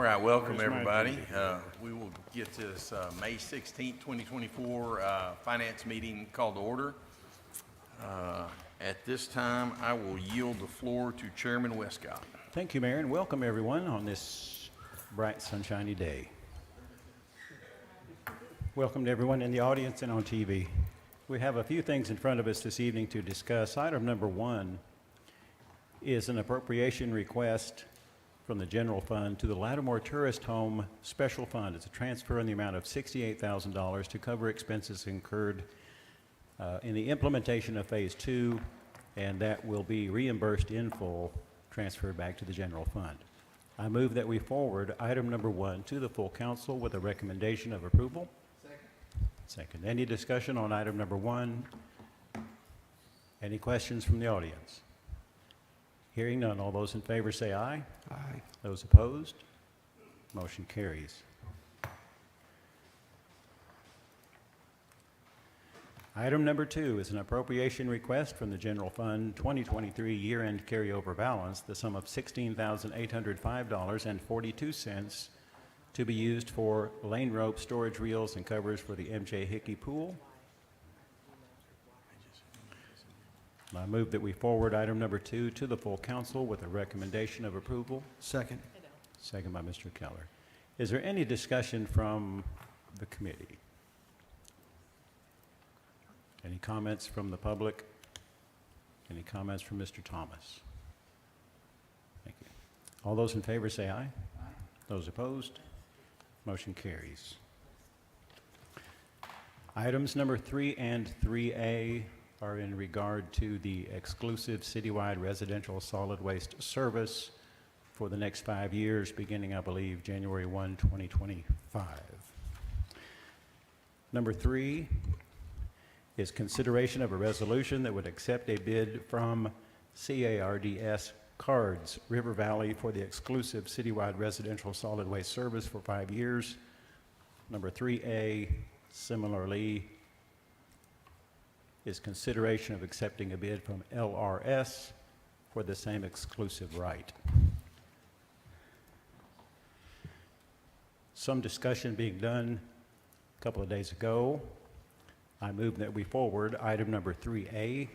right, welcome Where's my everybody. agenda? We will get this May 16th, 2024 finance meeting called to order. At this time, I will yield the floor to Chairman Westcott. Thank you, Mayor, and welcome everyone on this bright, sunshiny day. Welcome to everyone in the audience and on TV. We have a few things in front of us this evening to discuss. Item number one is an appropriation request from the general fund to the Lattimore Tourist Home Special Fund. It's a transfer in the amount of $68,000 to cover expenses incurred in the implementation of Phase 2, and that will be reimbursed in full, transferred back to the general fund. I move that we forward item number one to the full council with a recommendation of approval. Second. Any discussion on item number one? Any questions from the audience? Hearing none, all those in favor say aye. Aye. Those opposed? Motion carries. Item number two is an appropriation request from the General Fund 2023 year-end carryover balance, the sum of $16,805.42 to be used for lane rope, storage reels, and covers for the MJ Hickey Pool. I move that we forward item number two to the full council with a recommendation of approval. Second. Second by Mr. Keller. Is there any discussion from the committee? Any comments from the public? Any comments from Mr. Thomas? Thank you. All those in favor say aye. Aye. Those opposed? Motion carries. Items number 3 and 3A are in regard to the exclusive citywide residential solid waste service for the next 5 years, beginning, I believe, January 1, 2025. Number 3 is consideration of a resolution that would accept a bid from CARDS Cards River Valley for the exclusive citywide residential solid waste service for 5 years. Number 3A, similarly, is consideration of accepting a bid from LRS for the same exclusive right. Some discussion being done a couple of days ago. I move that we forward item number 3A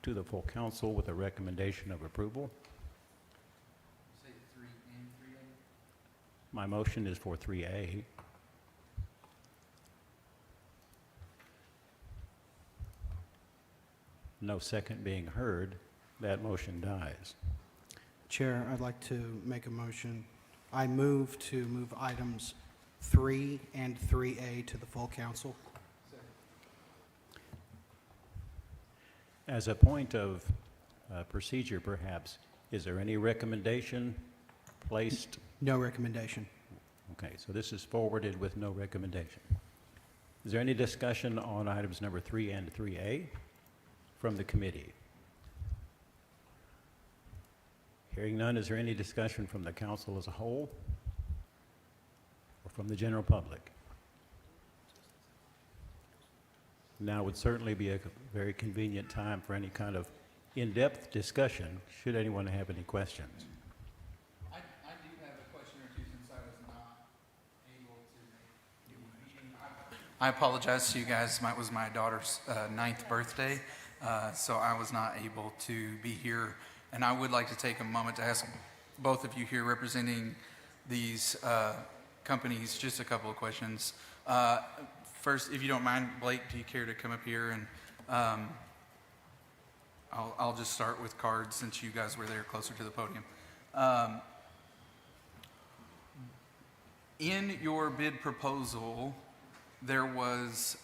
to the full council with a recommendation of approval. Say 3 and 3A? My motion is for 3A. No second being heard, that motion dies. Chair, I'd like to make a motion. I move to move items 3 and 3A to the full council. As a point of procedure, perhaps, is there any recommendation placed? No recommendation. Okay, so this is forwarded with no recommendation. Is there any discussion on items number 3 and 3A from the committee? Hearing none, is there any discussion from the council as a whole or from the general public? Now would certainly be a very convenient time for any kind of in-depth discussion, should anyone have any questions. I do have a question or two since I was not able to make the meeting. I apologize to you guys. It was my daughter's 9th birthday, so I was not able to be here. And I would like to take a moment to ask both of you here representing these companies just a couple of questions. First, if you don't mind, Blake, do you care to come up here? And I'll just start with cards since you guys were there closer to the podium. In your bid proposal, there was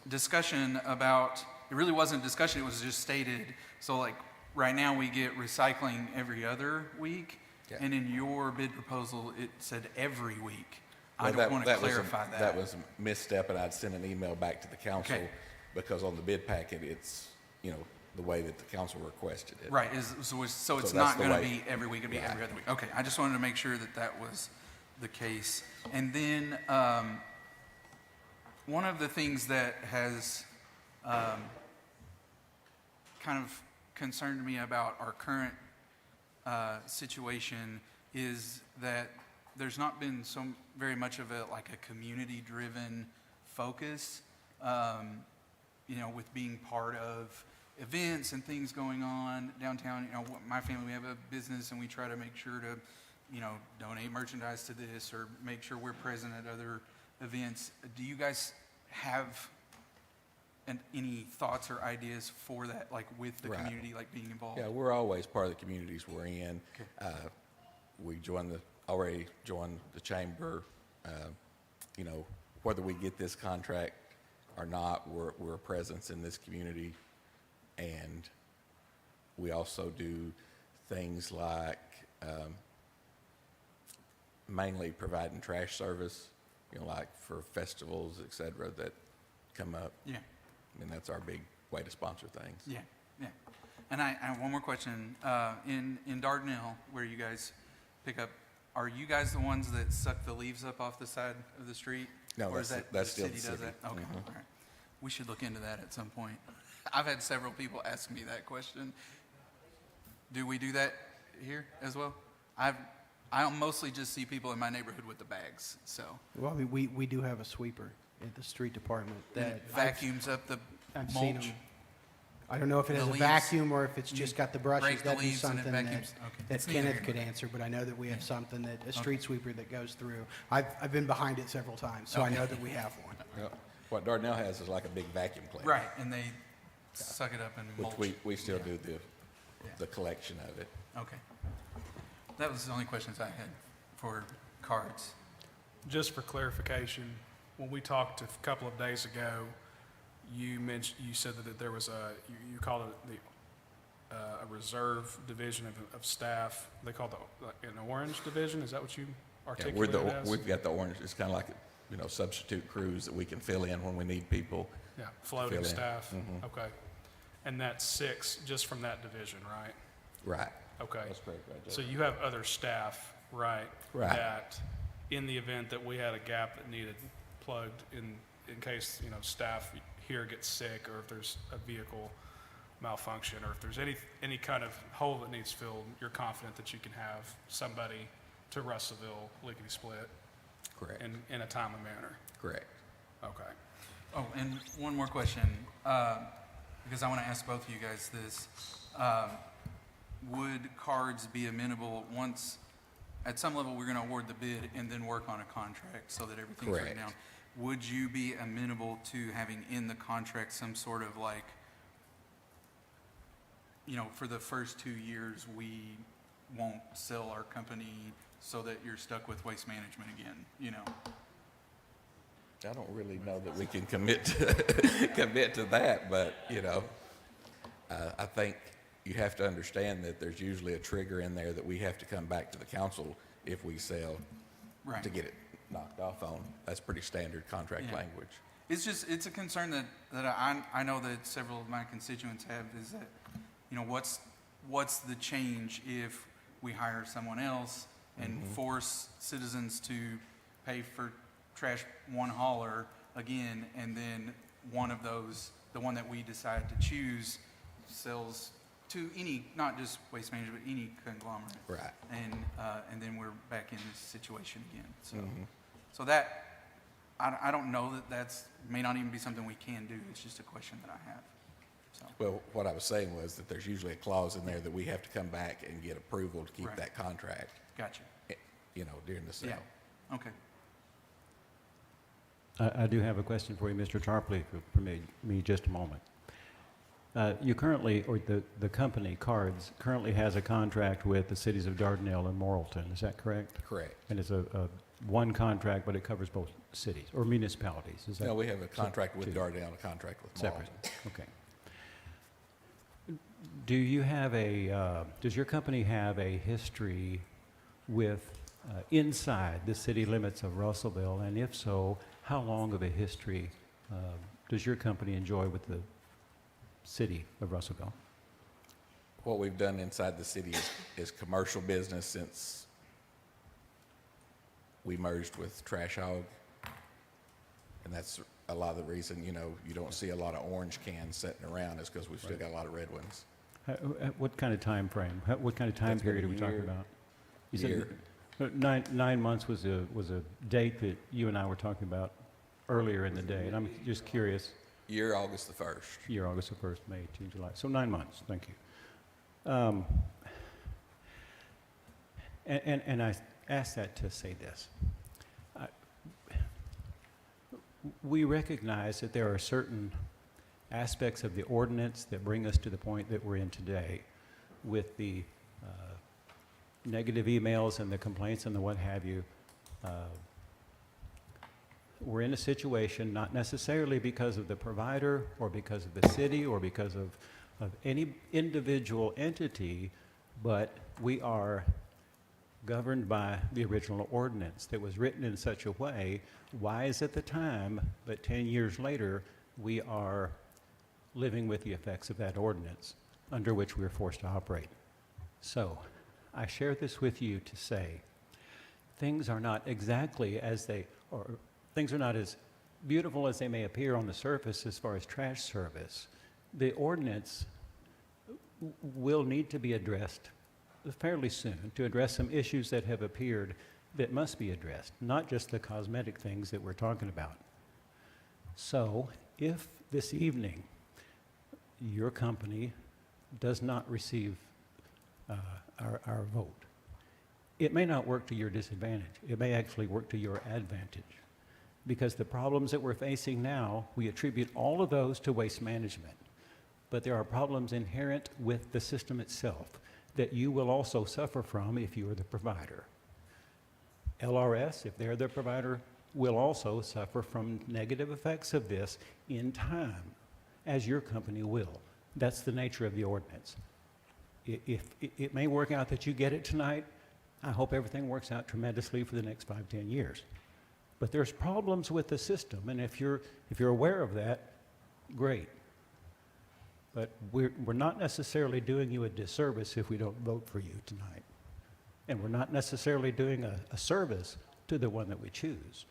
discussion about, it really wasn't discussion, it was just stated. So like right now we get recycling every other week. Yeah. And in your bid proposal, it said every week. Well, I don't want to clarify that. That was a misstep, and I'd sent an email back to the council because on the bid packet, it's, the way that the council requested it. Right, so it's not going to be every week, it'll be every other week. Okay, I just wanted to make sure that that was the case. And then one of the things that has kind of concerned me about our current situation is that there's not been so very much of a community-driven focus, with being part of events and things going on downtown. My family, we have a business and we try to make sure to, donate merchandise to this or make sure we're present at other events. Do you guys have any thoughts or ideas for that, with the Right. community, being involved? Yeah, we're always part of the communities we're in. Okay. We already joined the chamber. Whether we get this contract or not, we're a presence in this community. And we also do things like mainly providing trash service, like for festivals, et cetera, that come up. Yeah. And that's our big way to sponsor things. Yeah, yeah. And I have one more question. In Dardanelle, where you guys pick up, are you guys the ones that suck the leaves up off the side of the street? No, Or is that's that still the does city. that? Okay, Mhm. all right. We should look into that at some point. I've had several people ask me that question. Do we do that here as well? I mostly just see people in my neighborhood with the bags, so. Well, I mean, we do have a sweeper at the street department And that it vacuums up the I've seen mulch. them. I don't know if it The has a leaves. vacuum or if it's just got the brushes. Break the That'd be leaves and it something that, vacuums. Okay. that It's neither Kenneth here could nor there. answer, but I know that we have something that, a Okay. street sweeper that goes through. I've been behind it several times, so I Okay. know that we have one. Yep. What Dardanelle has is like a big vacuum cleaner. Right, and they suck it up and mulch. Which we still do the collection of it. Okay. That was the only questions I had for cards. Just for clarification, when we talked a couple of days ago, you said that there was you called it a reserve division of staff. They called it an orange division. Is that what you Yeah, articulated as? we've got the orange, it's kind of like, substitute crews that we can fill in when we need people. Yeah, floating fill in. staff. Mhm. Okay. And that's 6 just from that division, right? Right. Okay. That's correct, right, So Joe? you have other staff, right? Right. That in the event that we had a gap that needed plugged in case, staff here gets sick, or if there's a vehicle malfunction, or if there's any kind of hole that needs filled, you're confident that you can have somebody to Russellville lickety-split Correct, in a timely manner? correct. Okay. Oh, and one more question, because I want to ask both of you guys this. Would cards be amenable once, at some level, we're going to award the bid and then work on a contract so that everything's written Correct. down? Would you be amenable to having in the contract some sort of for the first 2 years, we won't sell our company so that you're stuck with Waste Management again, I don't really know that we can commit to that, but, I think you have to understand that there's usually a trigger in there that we have to come back to the council if we sell Right. to get it knocked off on. That's pretty standard contract Yeah. language. It's a concern that I know that several of my constituents have, is that, what's the change if we hire someone else and force citizens to pay for trash one hauler again, and then one of those, the one that we decide to choose, sells to any, not just Waste Management, but any conglomerate. Right. And then we're back in this situation again. So, Mhm. so that, I don't know that may not even be something we can do. It's just a question that I have. So, Well, what I was saying was that there's usually a clause in there that we have to come back and get approval to keep Right. that contract, gotcha. during the sale. Yeah. Okay. I do have a question for you, Mr. Tarpley, if you'll permit me just a moment. You currently, or the company, Cards, currently has a contract with the cities of Dardanelle and Morrilton, is that correct? Correct. And it's a one contract, but it covers both cities, or municipalities, is that? No, we have a contract with two. Dardanelle, a contract with Separate, Marlton. okay. Do you have does your company have a history with, inside the city limits of Russellville? And if so, how long of a history does your company enjoy with the city of Russellville? What we've done inside the city is commercial business since we merged with Trash Hog. And that's a lot of the reason, you don't see a lot of orange cans sitting around is because we've still got a lot of red ones. What kind of time frame? What kind of time That's been period a are we talking year. about? You said Year. 9 months was a date that you and I were talking about earlier in the day, and I'm just curious. Year August the 1st. Year, August the 1st, May, June, July. So 9 months, thank you. And I ask that to say this. I- We recognize that there are certain aspects of the ordinance that bring us to the point that we're in today with the negative emails and the complaints and the what have you. We're in a situation, not necessarily because of the provider or because of the city or because of any individual entity, but we are governed by the original ordinance that was written in such a way, wise at the time, but 10 years later, we are living with the effects of that ordinance under which we are forced to operate. So, I share this with you to say, things are not exactly as things are not as beautiful as they may appear on the surface as far as trash service. The ordinance will need to be addressed fairly soon to address some issues that have appeared that must be addressed, not just the cosmetic things that we're talking about. So, if this evening your company does not receive our vote, it may not work to your disadvantage. It may actually work to your advantage. Because the problems that we're facing now, we attribute all of those to waste management. But there are problems inherent with the system itself that you will also suffer from if you are the provider. LRS, if they're the provider, will also suffer from negative effects of this in time, as your company will. That's the nature of the ordinance. If it may work out that you get it tonight, I hope everything works out tremendously for the next 5-10 years. But there's problems with the system, and if you're aware of that, great. But we're not necessarily doing you a disservice if we don't vote for you tonight. And we're not necessarily doing a service to the one that we choose.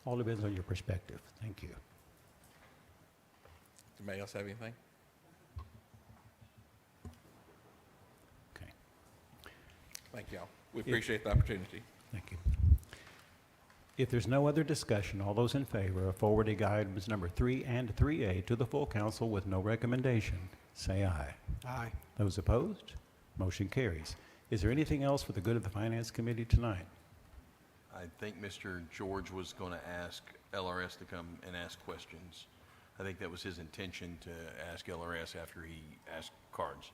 All depends on your perspective. Thank you. Anybody else have anything? Okay, Thank y'all. We appreciate the opportunity. thank you. If there's no other discussion, all those in favor of forwarding items number 3 and 3A to the full council with no recommendation, say aye. Aye. Those opposed? Motion carries. Is there anything else for the good of the Finance Committee tonight? I think Mr. George was going to ask LRS to come and ask questions. I think that was his intention to ask LRS after he asked cards,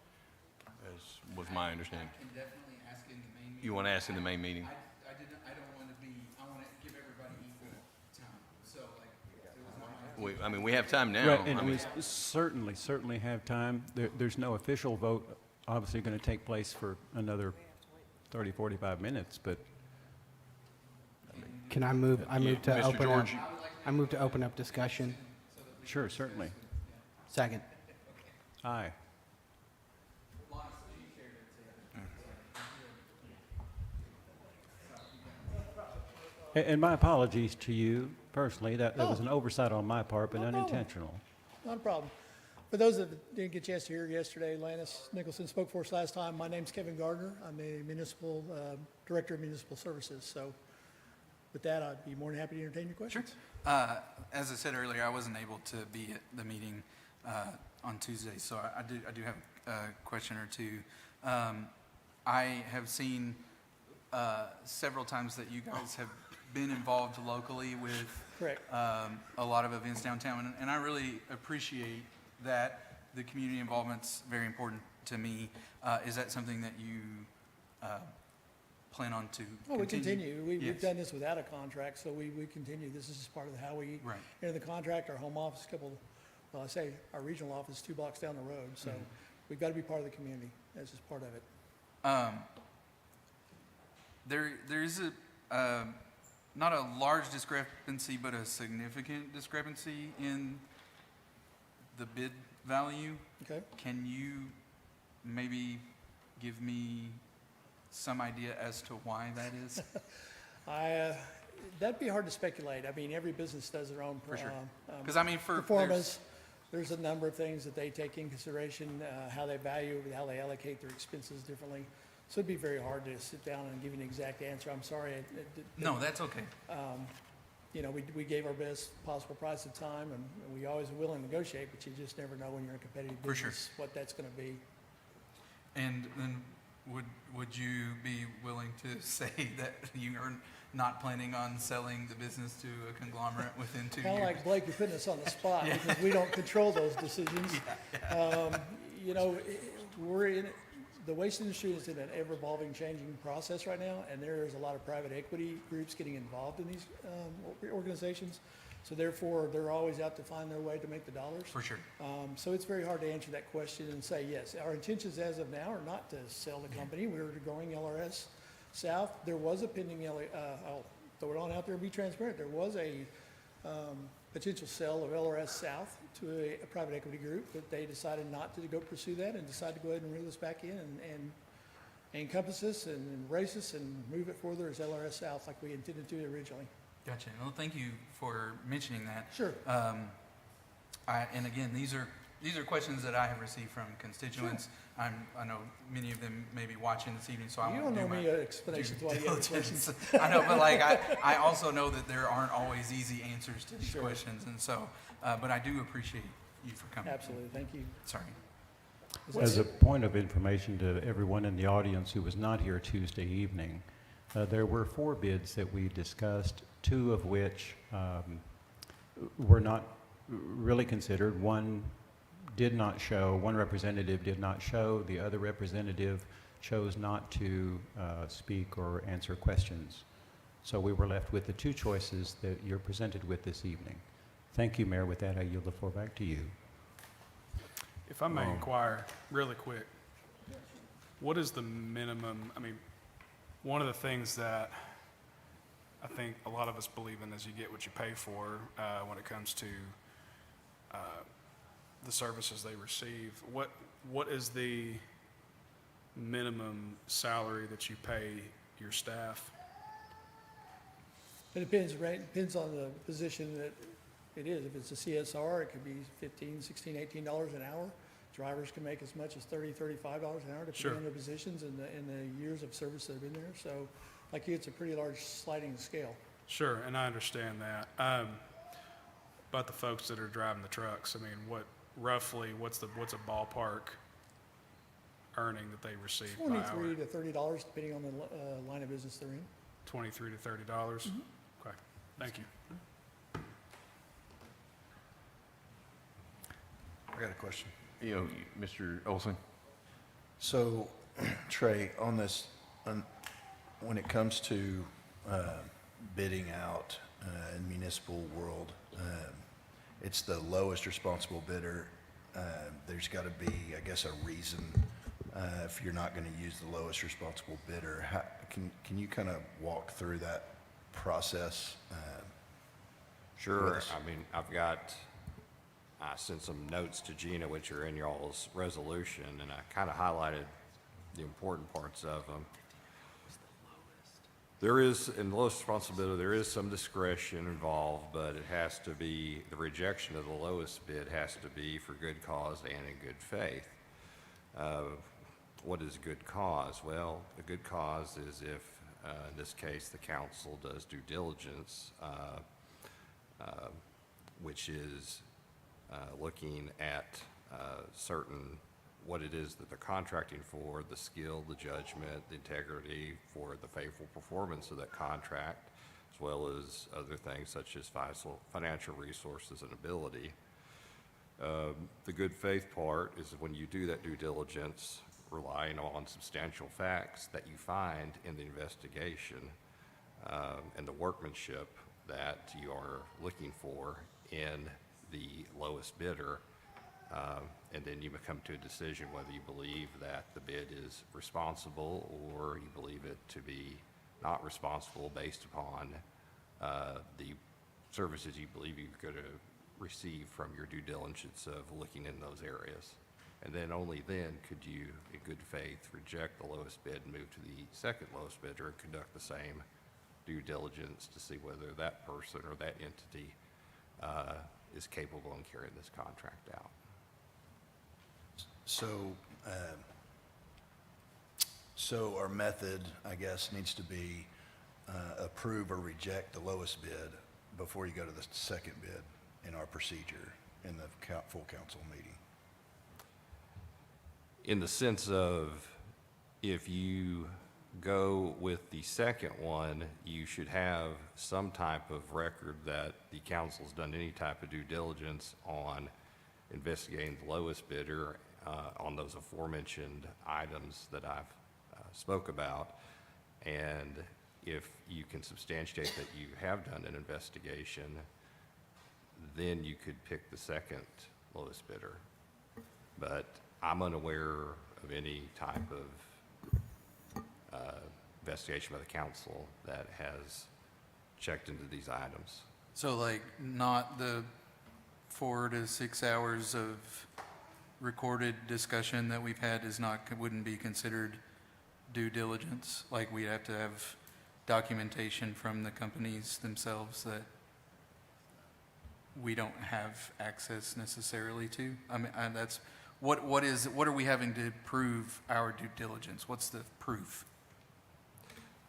as was my understanding. I can definitely ask in the main meeting. You want to ask in the main meeting? I don't want to be, I want to give everybody equal time. So like, it was not my We have time now. Right, and I mean, we certainly have time. There's no official vote, obviously going to take place for another 30, 45 minutes, but Can I move, I move to Mr. open up, George, I move to open up discussion. sure, certainly. Second. Aye. And my apologies to you personally. That was an oversight on my part, but No problem. unintentional. Not a problem. For those that didn't get a chance to hear yesterday, Lannis Nicholson spoke for us last time. My name's Kevin Gardner. I'm a municipal, Director of Municipal Services. So with that, I'd be more than happy to entertain your questions. As I said earlier, I wasn't able to be at the meeting on Tuesday, so I do have a question or two. I have seen several times that you guys have been involved locally with Correct. a lot of events downtown, and I really appreciate that. The community involvement's very important to me. Is that something that you plan on to continue? Well, we continue. We've Yes. done this without a contract, so we continue. This is just part of how we Right. enter the contract. Our home office, well, I say our regional office is 2 blocks down the road, so we've got to be part of the community. That's just part of it. There is a not a large discrepancy, but a significant discrepancy in the bid value. Okay? Can you maybe give me some idea as to why that is? That'd be hard to speculate. I mean, every business does their own For sure. Because I mean, for performance. There's a number of things that they take in consideration, how they value, how they allocate their expenses differently. So it'd be very hard to sit down and give you an exact answer. I'm sorry. No, that's okay. You know, we gave our best possible price at the time, and we always are willing to negotiate, but you just never know when you're in a competitive For sure. business what that's going to be. And then would you be willing to say that you are not planning on selling the business to a conglomerate within 2 years? Kind of like Blake, you're putting us on the spot because we don't control those decisions. You know, the waste industry is in an ever-evolving, changing process right now, and there's a lot of private equity groups getting involved in these organizations. So therefore, they're always out to find their way to make the dollars. For sure. So it's very hard to answer that question and say, yes, our intentions as of now are not to sell the company. We're growing LRS South. There was a pending, I'll throw it on out there and be transparent. There was a potential sale of LRS South to a private equity group, but they decided not to go pursue that and decided to go ahead and reel us back in and encompass us and embrace us and move it further as LRS South like we intended to originally. Gotcha. Well, thank you for mentioning that. Sure. And again, these are questions that I have received from constituents. I know many of them may be watching this evening, so I You won't don't do know my me explanations why you have the questions. I know, but like I also know that there aren't always easy answers to these Sure. questions, and so, but I do appreciate you for coming. Absolutely, thank you. Sorry. As a point of information to everyone in the audience who was not here Tuesday evening, there were 4 bids that we discussed, 2 of which were not really considered. One did not show, one representative did not show, the other representative chose not to speak or answer questions. So we were left with the 2 choices that you're presented with this evening. Thank you, Mayor. With that, I yield the floor back to you. If I may inquire really quick, what is the minimum, I mean, one of the things that I think a lot of us believe in is you get what you pay for when it comes to the services they receive. What is the minimum salary that you pay your staff? It depends, right? Depends on the position that it is. If it's a CSR, it could be $15, $16, $18 an hour. Drivers can make as much as $30, $35 an hour, depending Sure. on their positions and the years of service that have been there. So, like you, it's a pretty large sliding scale. Sure, and I understand that. About the folks that are driving the trucks, I mean, what's a ballpark earning that they receive by hour? $23 to $30, depending on the line of business they're in. $23 to $30? Okay, thank you. I got a question. You know, Mr. Olson? So, Trey, on this, when it comes to bidding out in municipal world, it's the lowest responsible bidder. There's got to be, I guess, a reason if you're not going to use the lowest responsible bidder. Can you kind of walk through that process? Sure. Yes. I mean, I sent some notes to Gina, which are in y'all's resolution, and I kind of highlighted the important parts of them. There is, in the lowest responsibility, there is some discretion involved, but it has to be, the rejection of the lowest bid has to be for good cause and in good faith. What is good cause? Well, a good cause is if, in this case, the council does due diligence, which is looking at certain, what it is that they're contracting for, the skill, the judgment, the integrity for the faithful performance of that contract, as well as other things such as financial resources and ability. The good faith part is when you do that due diligence, relying on substantial facts that you find in the investigation and the workmanship that you are looking for in the lowest bidder, and then you come to a decision whether you believe that the bid is responsible or you believe it to be not responsible based upon the services you believe you're going to receive from your due diligence of looking in those areas. And then only then could you, in good faith, reject the lowest bid and move to the second lowest bidder and conduct the same due diligence to see whether that person or that entity is capable in carrying this contract out. So, So our method, I guess, needs to be approve or reject the lowest bid before you go to the second bid in our procedure in the full council meeting. In the sense of, if you go with the second one, you should have some type of record that the council's done any type of due diligence on investigating the lowest bidder on those aforementioned items that I've spoke about. And if you can substantiate that you have done an investigation, then you could pick the second lowest bidder. But I'm unaware of any type of investigation by the council that has checked into these items. So like not the 4 to 6 hours of recorded discussion that we've had wouldn't be considered due diligence? Like we'd have to have documentation from the companies themselves that we don't have access necessarily to? I mean, that's, what are we having to prove our due diligence? What's the proof?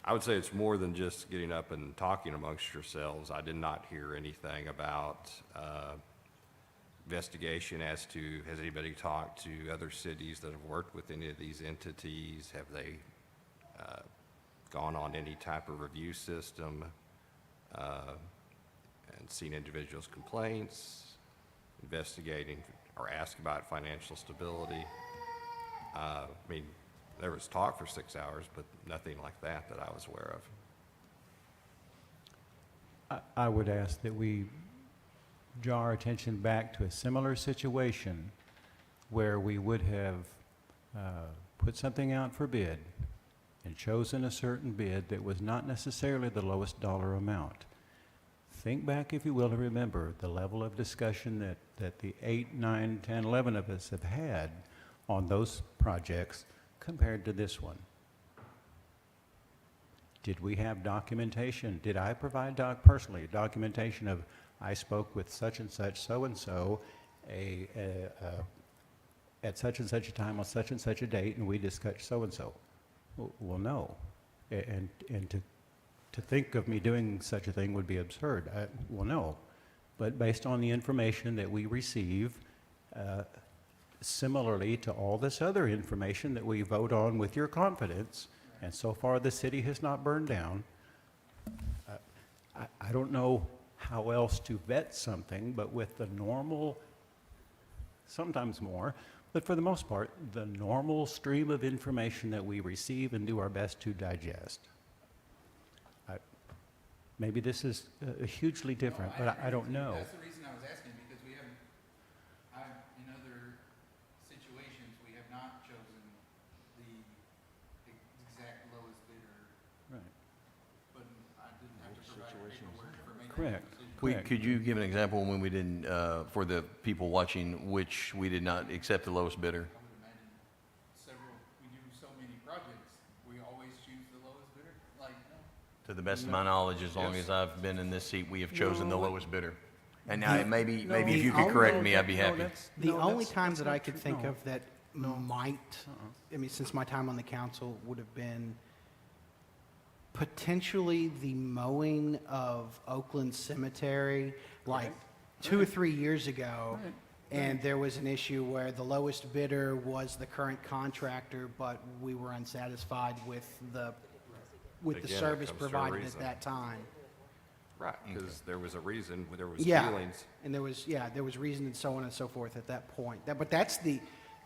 I would say it's more than just getting up and talking amongst yourselves. I did not hear anything about investigation as to, has anybody talked to other cities that have worked with any of these entities? Have they gone on any type of review system and seen individuals' complaints, investigating or asked about financial stability? I mean, there was talk for 6 hours, but nothing like that I was aware of. I would ask that we draw our attention back to a similar situation where we would have put something out for bid and chosen a certain bid that was not necessarily the lowest dollar amount. Think back, if you will, and remember the level of discussion that the 8, 9, 10, 11 of us have had on those projects compared to this one. Did we have documentation? Did I provide personally documentation of, I spoke with such and such, so-and-so, at such and such a time on such and such a date, and we discussed so-and-so? Well, no. And to think of me doing such a thing would be absurd. Well, no. But based on the information that we receive, similarly to all this other information that we vote on with your confidence, and so far the city has not burned down, I don't know how else to vet something, but with the normal, sometimes more, but for the most part, the normal stream of information that we receive and do our best to digest. Maybe this is hugely different, but I don't know. That's the reason I was asking, because we haven't, in other situations, we have not chosen the exact lowest bidder, Right. but I didn't have to provide paperwork for making that Correct. decision. Could you give an example when we didn't, for the people watching, which we did not accept the lowest bidder? I would imagine we do so many projects, we always choose the lowest bidder, like, no. To the best of my knowledge, as long as I've been in this seat, we have chosen the lowest bidder. And now, maybe if you could correct me, I'd be happy. The only time that I could think of that might, I mean, since my time on the council, would have been potentially the mowing of Oakland Cemetery, like 2 or 3 years ago. And there was an issue where the lowest bidder was the current contractor, but we were unsatisfied with the Again, it service comes to a provided reason. at that time. Right, because there was a reason, there was Yeah, feelings. and there was reason and so on and so forth at that point. But that's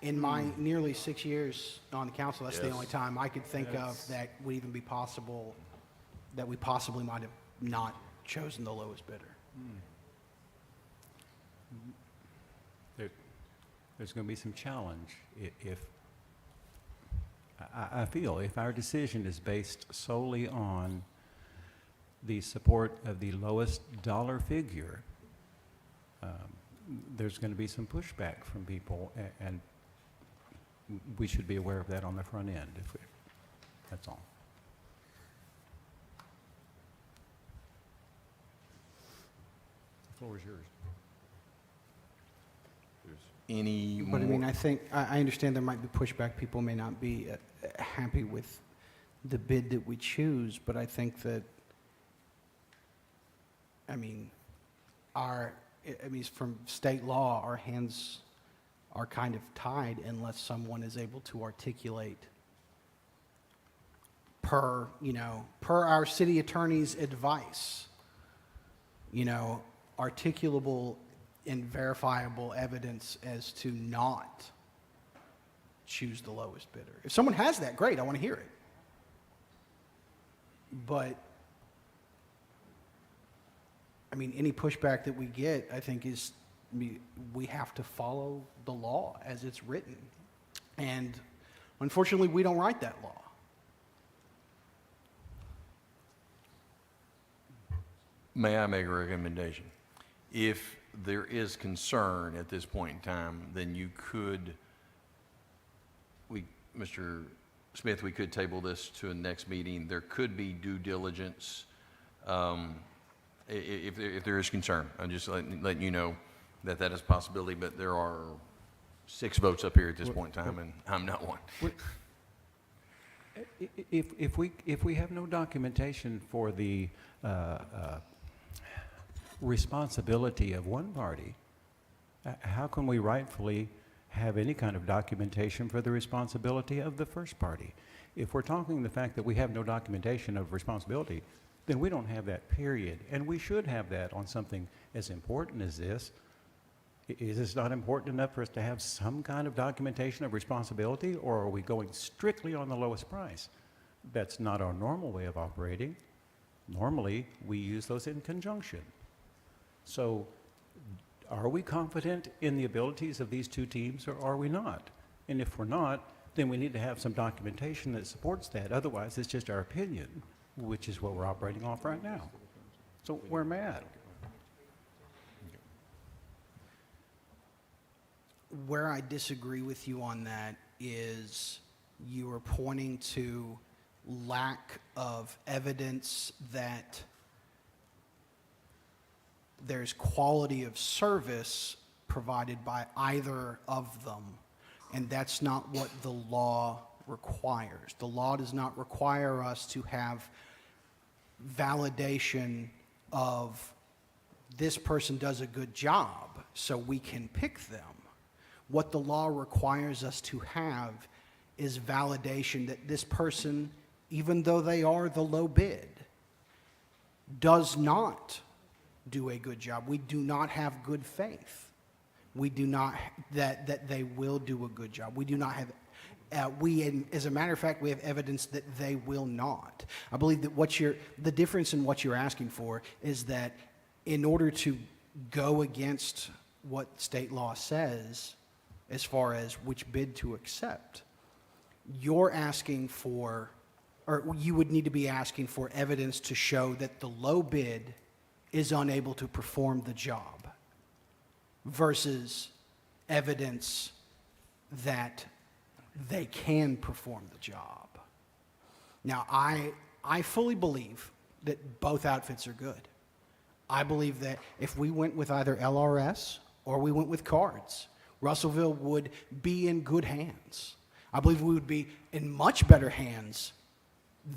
in my nearly 6 years on the council, that's the Yes. only time I could think of that would even be possible, that we possibly might have not chosen the lowest bidder. There's going to be some challenge if I feel if our decision is based solely on the support of the lowest dollar figure, there's going to be some pushback from people, and we should be aware of that on the front end. That's all. The floor is yours. Who any more? But I mean, I think, I understand there might be pushback. People may not be happy with the bid that we choose, but I think that, I mean, from state law, our hands are kind of tied unless someone is able to articulate per our city attorney's advice, articulable and verifiable evidence as to not choose the lowest bidder. If someone has that, great, I want to hear it. But, I mean, any pushback that we get, I think we have to follow the law as it's written. And unfortunately, we don't write that law. May I make a recommendation? If there is concern at this point in time, then you could, Mr. Smith, we could table this to a next meeting. There could be due diligence if there is concern. I'm just letting you know that is a possibility, but there are 6 votes up here at this point in time, and I'm not one. If we have no documentation for the responsibility of one party, how can we rightfully have any kind of documentation for the responsibility of the first party? If we're talking the fact that we have no documentation of responsibility, then we don't have that, period. And we should have that on something as important as this. Is this not important enough for us to have some kind of documentation of responsibility, or are we going strictly on the lowest price? That's not our normal way of operating. Normally, we use those in conjunction. So, are we confident in the abilities of these two teams, or are we not? And if we're not, then we need to have some documentation that supports that. Otherwise, it's just our opinion, which is what we're operating off right now. So we're mad. Where I disagree with you on that is you are pointing to lack of evidence that there's quality of service provided by either of them, and that's not what the law requires. The law does not require us to have validation of this person does a good job so we can pick them. What the law requires us to have is validation that this person, even though they are the low bid, does not do a good job. We do not have good faith. We do not, that they will do a good job. We do not have, as a matter of fact, we have evidence that they will not. I believe that the difference in what you're asking for is that in order to go against what state law says, as far as which bid to accept, you're asking for, or you would need to be asking for evidence to show that the low bid is unable to perform the job versus evidence that they can perform the job. Now, I fully believe that both outfits are good. I believe that if we went with either LRS or we went with cards, Russellville would be in good hands. I believe we would be in much better hands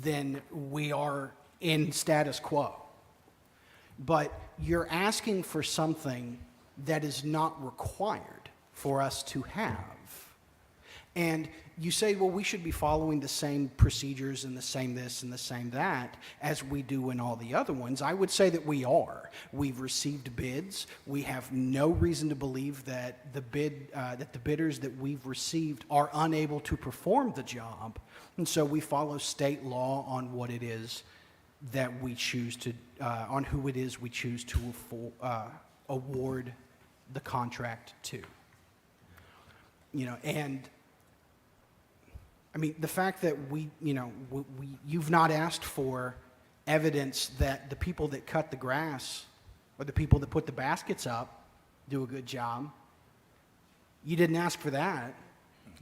than we are in status quo. But you're asking for something that is not required for us to have. And you say, well, we should be following the same procedures and the same this and the same that as we do in all the other ones. I would say that we are. We've received bids. We have no reason to believe that the bidders that we've received are unable to perform the job. And so we follow state law on what it is that we choose to, on who it is we choose to award the contract to. And I mean, the fact that you've not asked for evidence that the people that cut the grass or the people that put the baskets up do a good job. You didn't ask for that,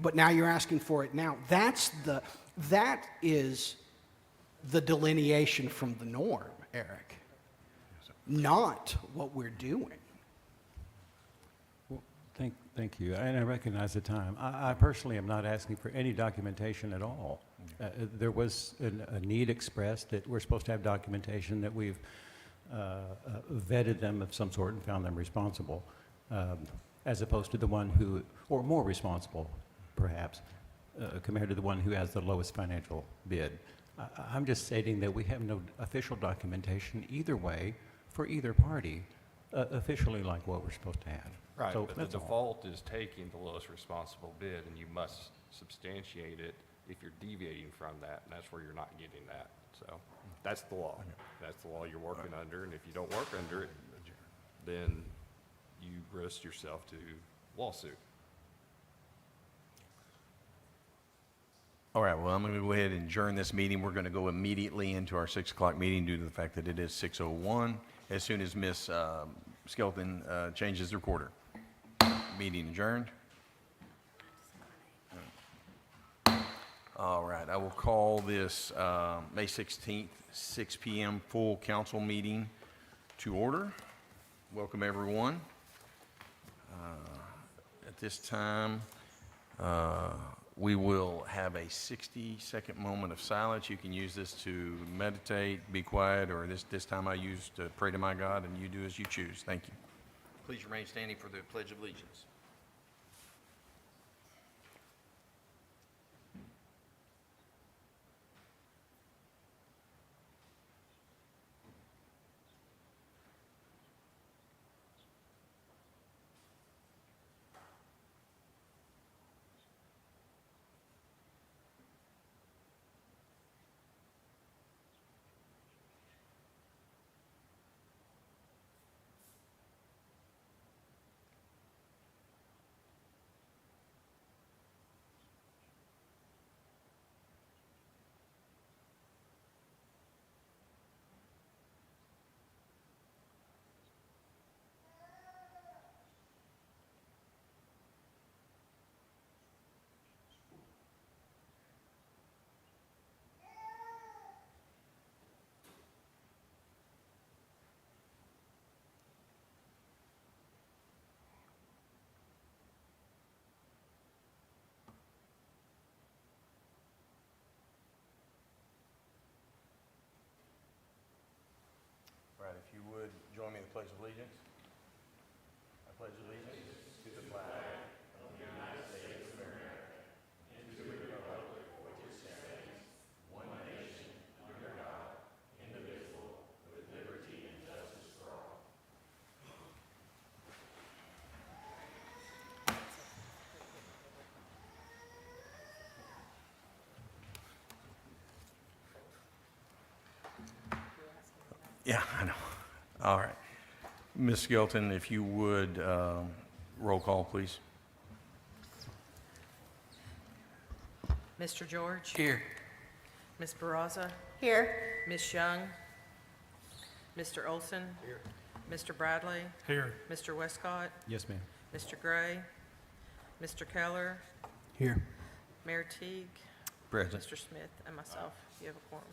but now you're asking for it now. That is the delineation from the norm, Eric, not what we're doing. Thank you, and I recognize the time. I personally am not asking for any documentation at all. There was a need expressed that we're supposed to have documentation, that we've vetted them of some sort and found them responsible, as opposed to the one who, or more responsible, perhaps, compared to the one who has the lowest financial bid. I'm just stating that we have no official documentation either way for either party, officially like what we're supposed to have. Right, So but the that's all. default is taking the lowest responsible bid, and you must substantiate it if you're deviating from that, and that's where you're not getting that. So that's the law. That's the law you're working under, and if you don't work under it, then you risk yourself to lawsuit. All right, well, I'm going to go ahead and adjourn this meeting. We're going to go immediately into our 6 o'clock meeting due to the fact that it is 6:01, as soon as Ms. Skelton changes the recorder. Meeting adjourned. All right, I will call this May 16th, 6 p.m. full council meeting to order. Welcome, everyone. At this time, we will have a 60-second moment of silence. You can use this to meditate, be quiet, or this time I use to pray to my God, and you do as you choose. Thank you. Please remain standing for the Pledge of Allegiance. All right, if you would, join me in the Pledge of Allegiance. I pledge allegiance to the flag of the United States of America and to the republic for which it stands, one nation, under God, indivisible, with liberty and justice for all. Yeah, I know. All right. Ms. Skelton, if you would, roll call, please. Mr. George? Here. Ms. Barraza? Here. Ms. Young? Mr. Olson? Here. Mr. Bradley? Here. Mr. Westcott? Yes, ma'am. Mr. Gray? Mr. Keller? Here. Mayor Teague? Present. Mr. Smith? And myself. You have a quorum.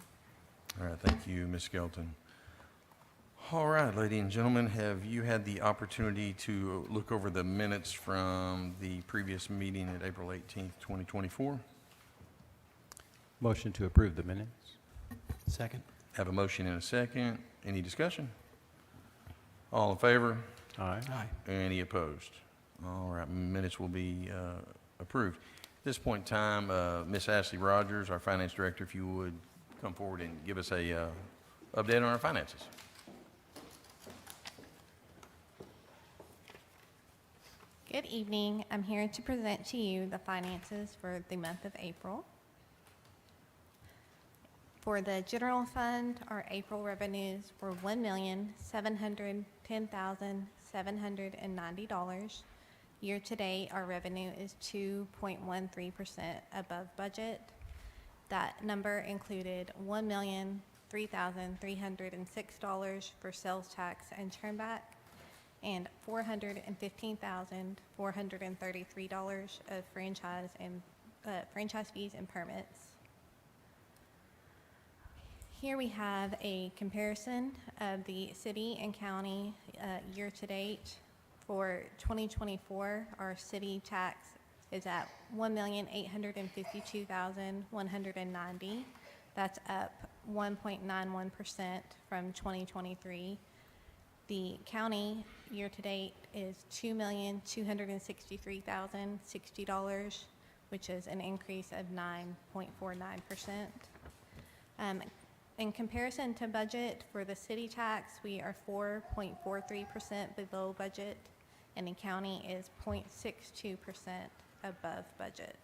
All right, thank you, Ms. Skelton. All right, ladies and gentlemen, have you had the opportunity to look over the minutes from the previous meeting at April 18th, 2024? Motion to approve the minutes. Second. Have a motion and a second. Any discussion? All in favor? Aye. Aye. Any opposed? All right, minutes will be approved. At this point in time, Ms. Ashley Rogers, our finance director, if you would come forward and give us a update on our finances. Good evening. I'm here to present to you the finances for the month of April. For the general fund, our April revenues were $1,710,790. Year-to-date, our revenue is 2.13% above budget. That number included $1,003,306 for sales tax and turnback, and $415,433 of franchise fees and permits. Here we have a comparison of the city and county year-to-date For 2024, our city tax is at $1,852,190. That's up 1.91% from 2023. The county year-to-date is $2,263,060, which is an increase of 9.49%. In comparison to budget, for the city tax, we are 4.43% below budget, and the county is 0.62% above budget.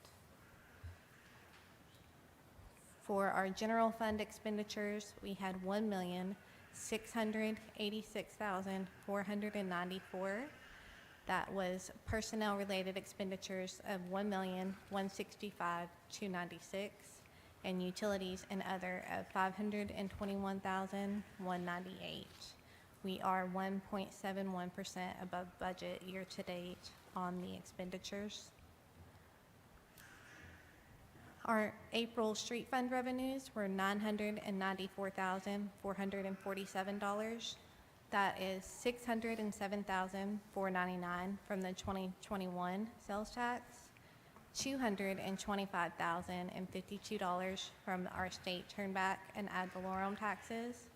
For our general fund expenditures, we had $1,686,494. That was personnel-related expenditures of $1,165,296, and utilities and other of $521,198. We are 1.71% above budget year-to-date on the expenditures. Our April street fund revenues were $994,447. That is $607,499 from the 2021 sales tax, $225,052 from our state turnback and ad valorem taxes,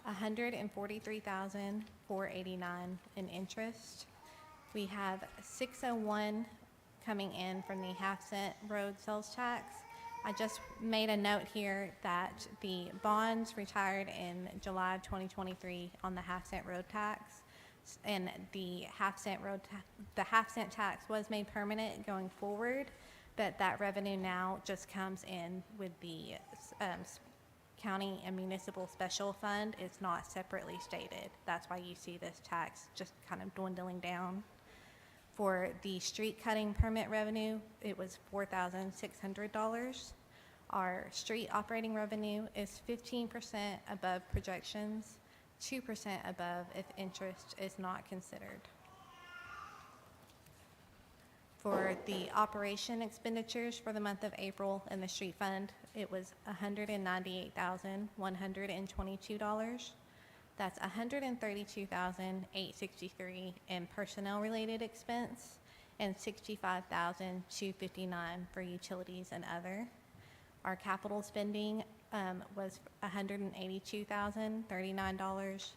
$143,489 in interest. We have $601 coming in from the half-cent road sales tax. I just made a note here that the bonds retired in July of 2023 on the half-cent road tax, and the half-cent tax was made permanent going forward, but that revenue now just comes in with the county and municipal special fund. It's not separately stated. That's why you see this tax just kind of dwindling down. For the street cutting permit revenue, it was $4,600. Our street operating revenue is 15% above projections, 2% above if interest is not considered. For the operation expenditures for the month of April in the street fund, it was $198,122. That's $132,863 in personnel-related expense and $65,259 for utilities and other. Our capital spending was $182,039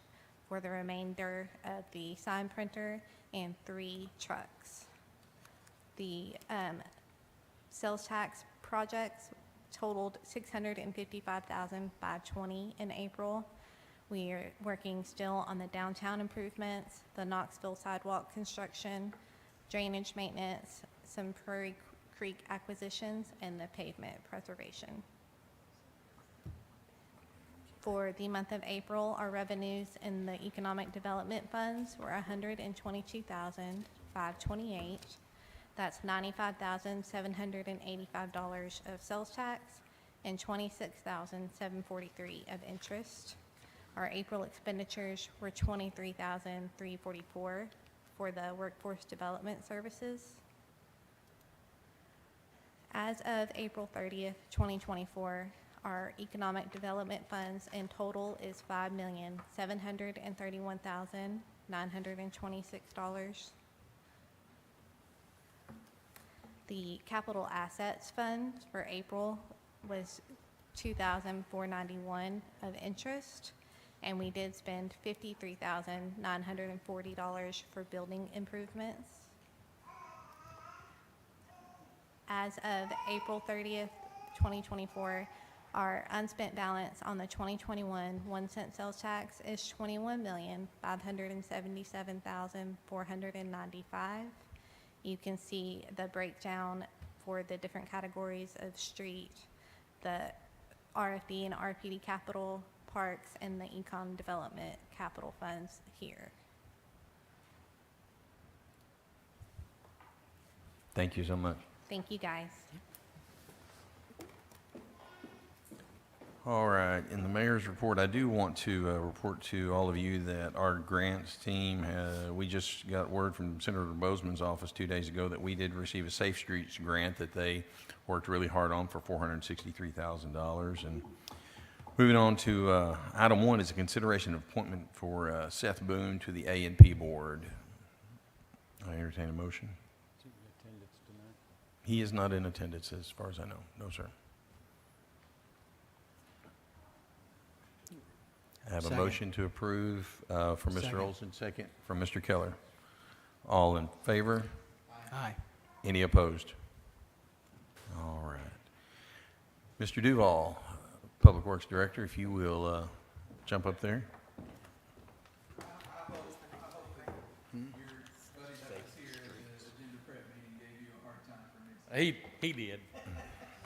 for the remainder of the sign printer and 3 trucks. The sales tax projects totaled $655,520 in April. We are working still on the downtown improvements, the Knoxville sidewalk construction, drainage maintenance, some Prairie Creek acquisitions, and the pavement preservation. For the month of April, our revenues in the economic development funds were $122,528. That's $95,785 of sales tax and $26,743 of interest. Our April expenditures were $23,344 for the workforce development services. As of April 30th, 2024, our economic development funds in total is $5,731,926. The capital assets fund for April was $2,491 of interest, and we did spend $53,940 for building improvements. As of April 30th, 2024, our unspent balance on the 2021 1-cent sales tax is $21,577,495. You can see the breakdown for the different categories of street, the RFD and RPD capital, parks, and the econ development capital funds here. Thank you so much. Thank you, guys. All right, in the mayor's report, I do want to report to all of you that our grants team, we just got word from Senator Bozeman's office 2 days ago that we did receive a Safe Streets grant that they worked really hard on for $463,000. And moving on to item 1 is a consideration of appointment for Seth Boone to the A&P board. I entertain a motion. He is not in attendance as far as I know. No, sir. I have a Second. motion to approve from Mr. Second. Olson, second from Mr. Keller. All in favor? Aye. Any opposed? All right. Mr. Duval, Public Works Director, if you will jump up there. He did.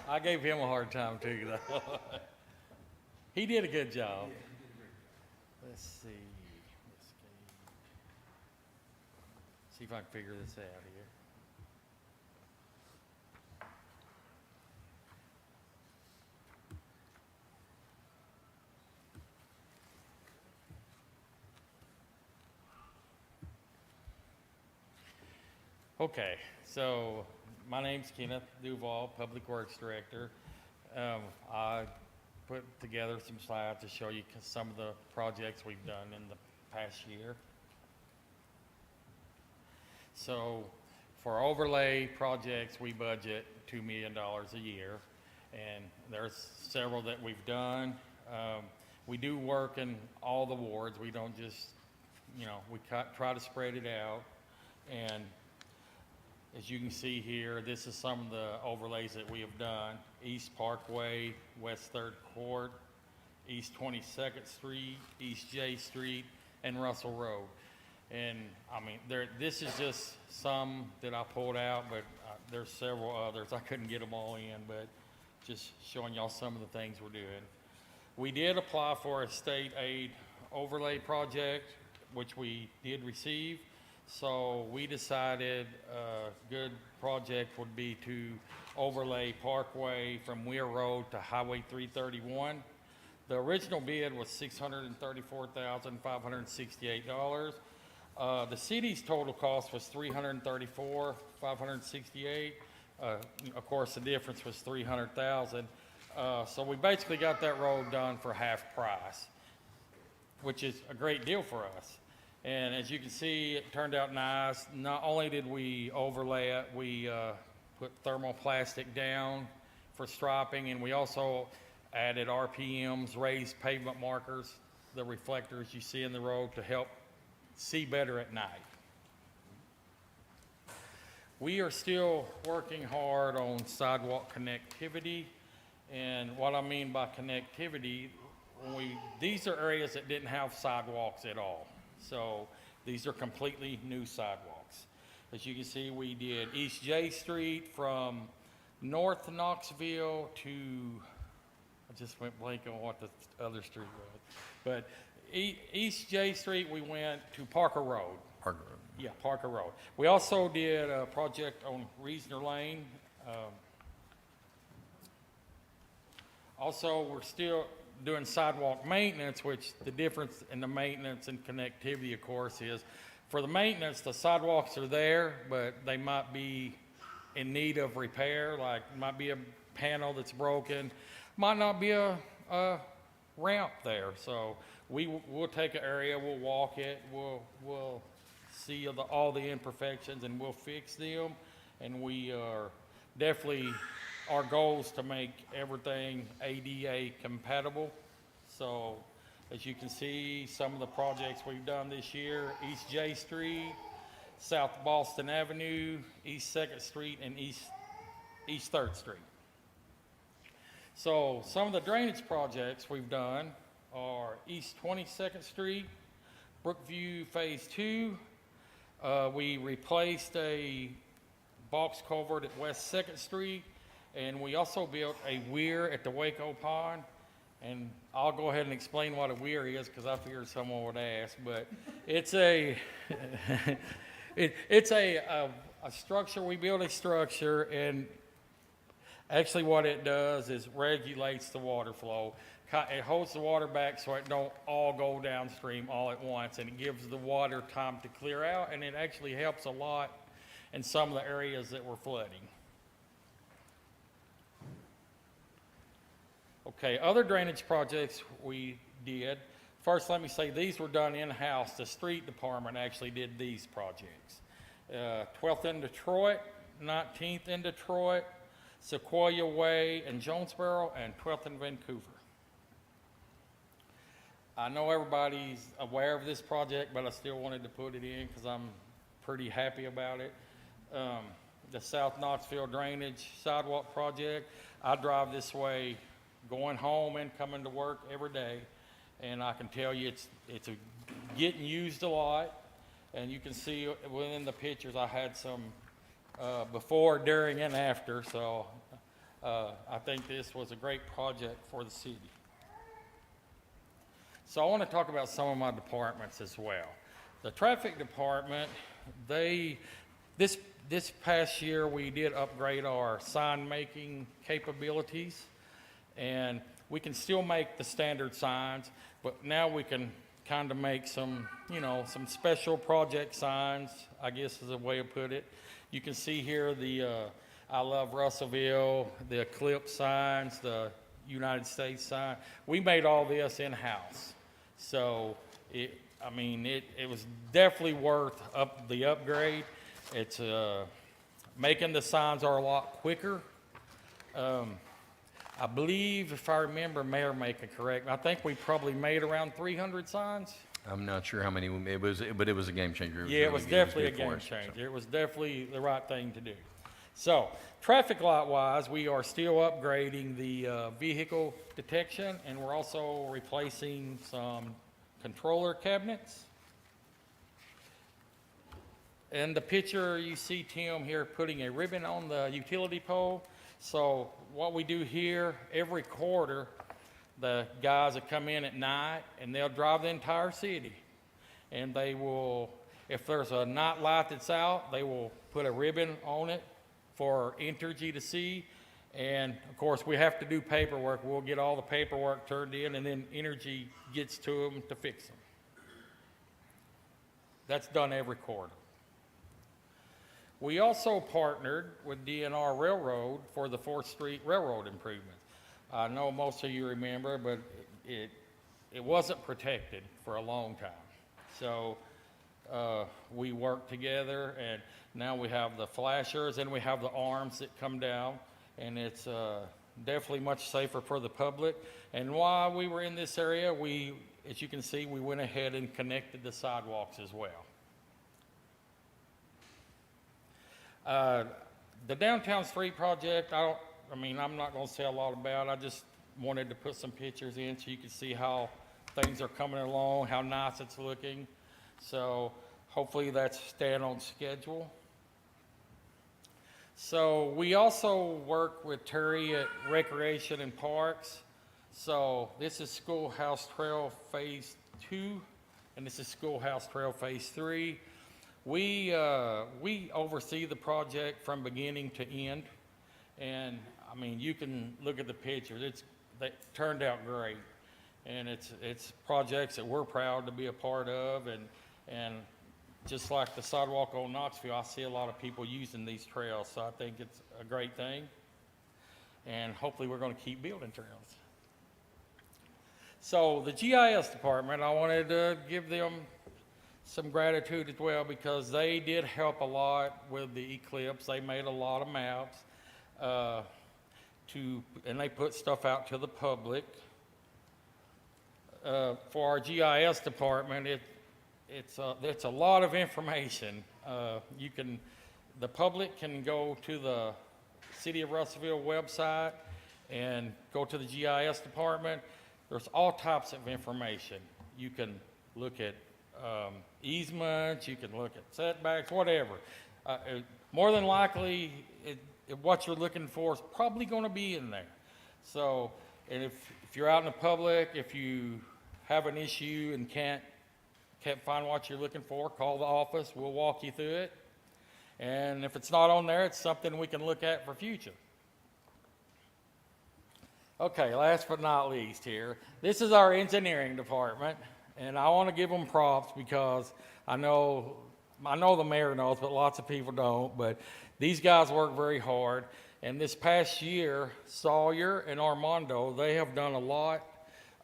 I gave him a hard time too, though. He did a good job. Let's see. See if I can figure this out here. Okay, so my name's Kenneth Duval, Public Works Director. I put together some slides to show you some of the projects we've done in the past year. So for overlay projects, we budget $2 million a year, and there's several that we've done. We do work in all the wards. We don't just, we try to spread it out. And as you can see here, this is some of the overlays that we have done. East Parkway, West 3rd Court, East 22nd Street, East J Street, and Russell Road. And I mean, this is just some that I pulled out, but there's several others. I couldn't get them all in, but just showing y'all some of the things we're doing. We did apply for a state aid overlay project, which we did receive. So we decided a good project would be to overlay Parkway from Weir Road to Highway 331. The original bid was $634,568. The city's total cost was $334,568. Of course, the difference was $300,000. So we basically got that road done for half price, which is a great deal for us. And as you can see, it turned out nice. Not only did we overlay it, we put thermoplastic down for striping, and we also added RPMs, raised pavement markers, the reflectors you see in the road to help see better at night. We are still working hard on sidewalk connectivity, and what I mean by connectivity, these are areas that didn't have sidewalks at all. So these are completely new sidewalks. As you can see, we did East J Street from North Knoxville to, I just went blank on what the other street was. But East J Street, we went to Parker Road. Parker Road. Yeah, Parker Road. We also did a project on Reasoner Lane. Also, we're still doing sidewalk maintenance, which the difference in the maintenance and connectivity, of course, is for the maintenance, the sidewalks are there, but they might be in need of repair, like might be a panel that's broken, might not be a ramp there. So we'll take an area, we'll walk it, we'll see all the imperfections, and we'll fix them. And we are definitely, our goal is to make everything ADA compatible. So as you can see, some of the projects we've done this year: East J Street, South Boston Avenue, East 2nd Street, and East 3rd Street. So some of the drainage projects we've done are East 22nd Street, Brookview Phase 2. We replaced a box culvert at West 2nd Street, and we also built a weir at the Waco Pond. And I'll go ahead and explain what a weir is, because I figured someone would ask. But it's a it's a structure. We built a structure, and actually what it does is regulates the water flow. It holds the water back so it don't all go downstream all at once, and it gives the water time to clear out, and it actually helps a lot in some of the areas that were flooding. Okay, other drainage projects we did. First, let me say these were done in-house. The street department actually did these projects. 12th in Detroit, 19th in Detroit, Sequoia Way in Jonesboro, and 12th in Vancouver. I know everybody's aware of this project, but I still wanted to put it in because I'm pretty happy about it. The South Knoxville Drainage Sidewalk Project, I drive this way going home and coming to work every day, and I can tell you it's getting used a lot, and you can see within the pictures I had some before, during, and after, so I think this was a great project for the city. So I want to talk about some of my departments as well. The traffic department, this past year we did upgrade our sign making capabilities, and we can still make the standard signs, but now we can kind of make some, some special project signs, I guess is a way to put it. You can see here the I Love Russellville, the Eclipse signs, the United States sign. We made all this in-house. So it was definitely worth the upgrade. It's making the signs are a lot quicker. I believe, if I remember, Mayor making correct, I think we probably made around 300 signs. I'm not sure how many it was, but it was a game changer. Yeah, it was definitely a good for game us, changer. It was definitely the right thing to do. So, traffic light wise, we are still upgrading the vehicle detection, and we're also replacing some controller cabinets. And the picture you see Tim here putting a ribbon on the utility pole. So what we do here, every quarter, the guys will come in at night and they'll drive the entire city. And they will, if there's a night light that's out, they will put a ribbon on it for Entergy to see. And of course, we have to do paperwork. We'll get all the paperwork turned in, and then Entergy gets to them to fix them. That's done every quarter. We also partnered with DNR Railroad for the 4th Street Railroad improvement. I know most of you remember, but it wasn't protected for a long time. So we worked together, and now we have the flashers and we have the arms that come down, and it's definitely much safer for the public. And while we were in this area, as you can see, we went ahead and connected the sidewalks as well. The downtown street project, I'm not going to say a lot about it. I just wanted to put some pictures in so you can see how things are coming along, how nice it's looking. So hopefully that's staying on schedule. So we also work with Terry at Recreation and Parks. So this is Schoolhouse Trail Phase 2, and this is Schoolhouse Trail Phase 3. We oversee the project from beginning to end, and you can look at the pictures. They turned out great, and it's projects that we're proud to be a part of, and just like the sidewalk on Knoxville, I see a lot of people using these trails, so I think it's a great thing, and hopefully we're going to keep building trails. So the GIS department, I wanted to give them some gratitude as well, because they did help a lot with the Eclipse. They made a lot of maps, and they put stuff out to the public. For our GIS department, it's a lot of information. The public can go to the City of Russellville website and go to the GIS department. There's all types of information. You can look at easements, you can look at setbacks, whatever. More than likely, what you're looking for is probably going to be in there. So, and if you're out in the public, if you have an issue and can't find what you're looking for, call the office. We'll walk you through it. And if it's not on there, it's something we can look at for future. Okay, last but not least here, this is our engineering department. And I want to give them props because I know the mayor knows, but lots of people don't. But these guys work very hard. And this past year, Sawyer and Armando, they have done a lot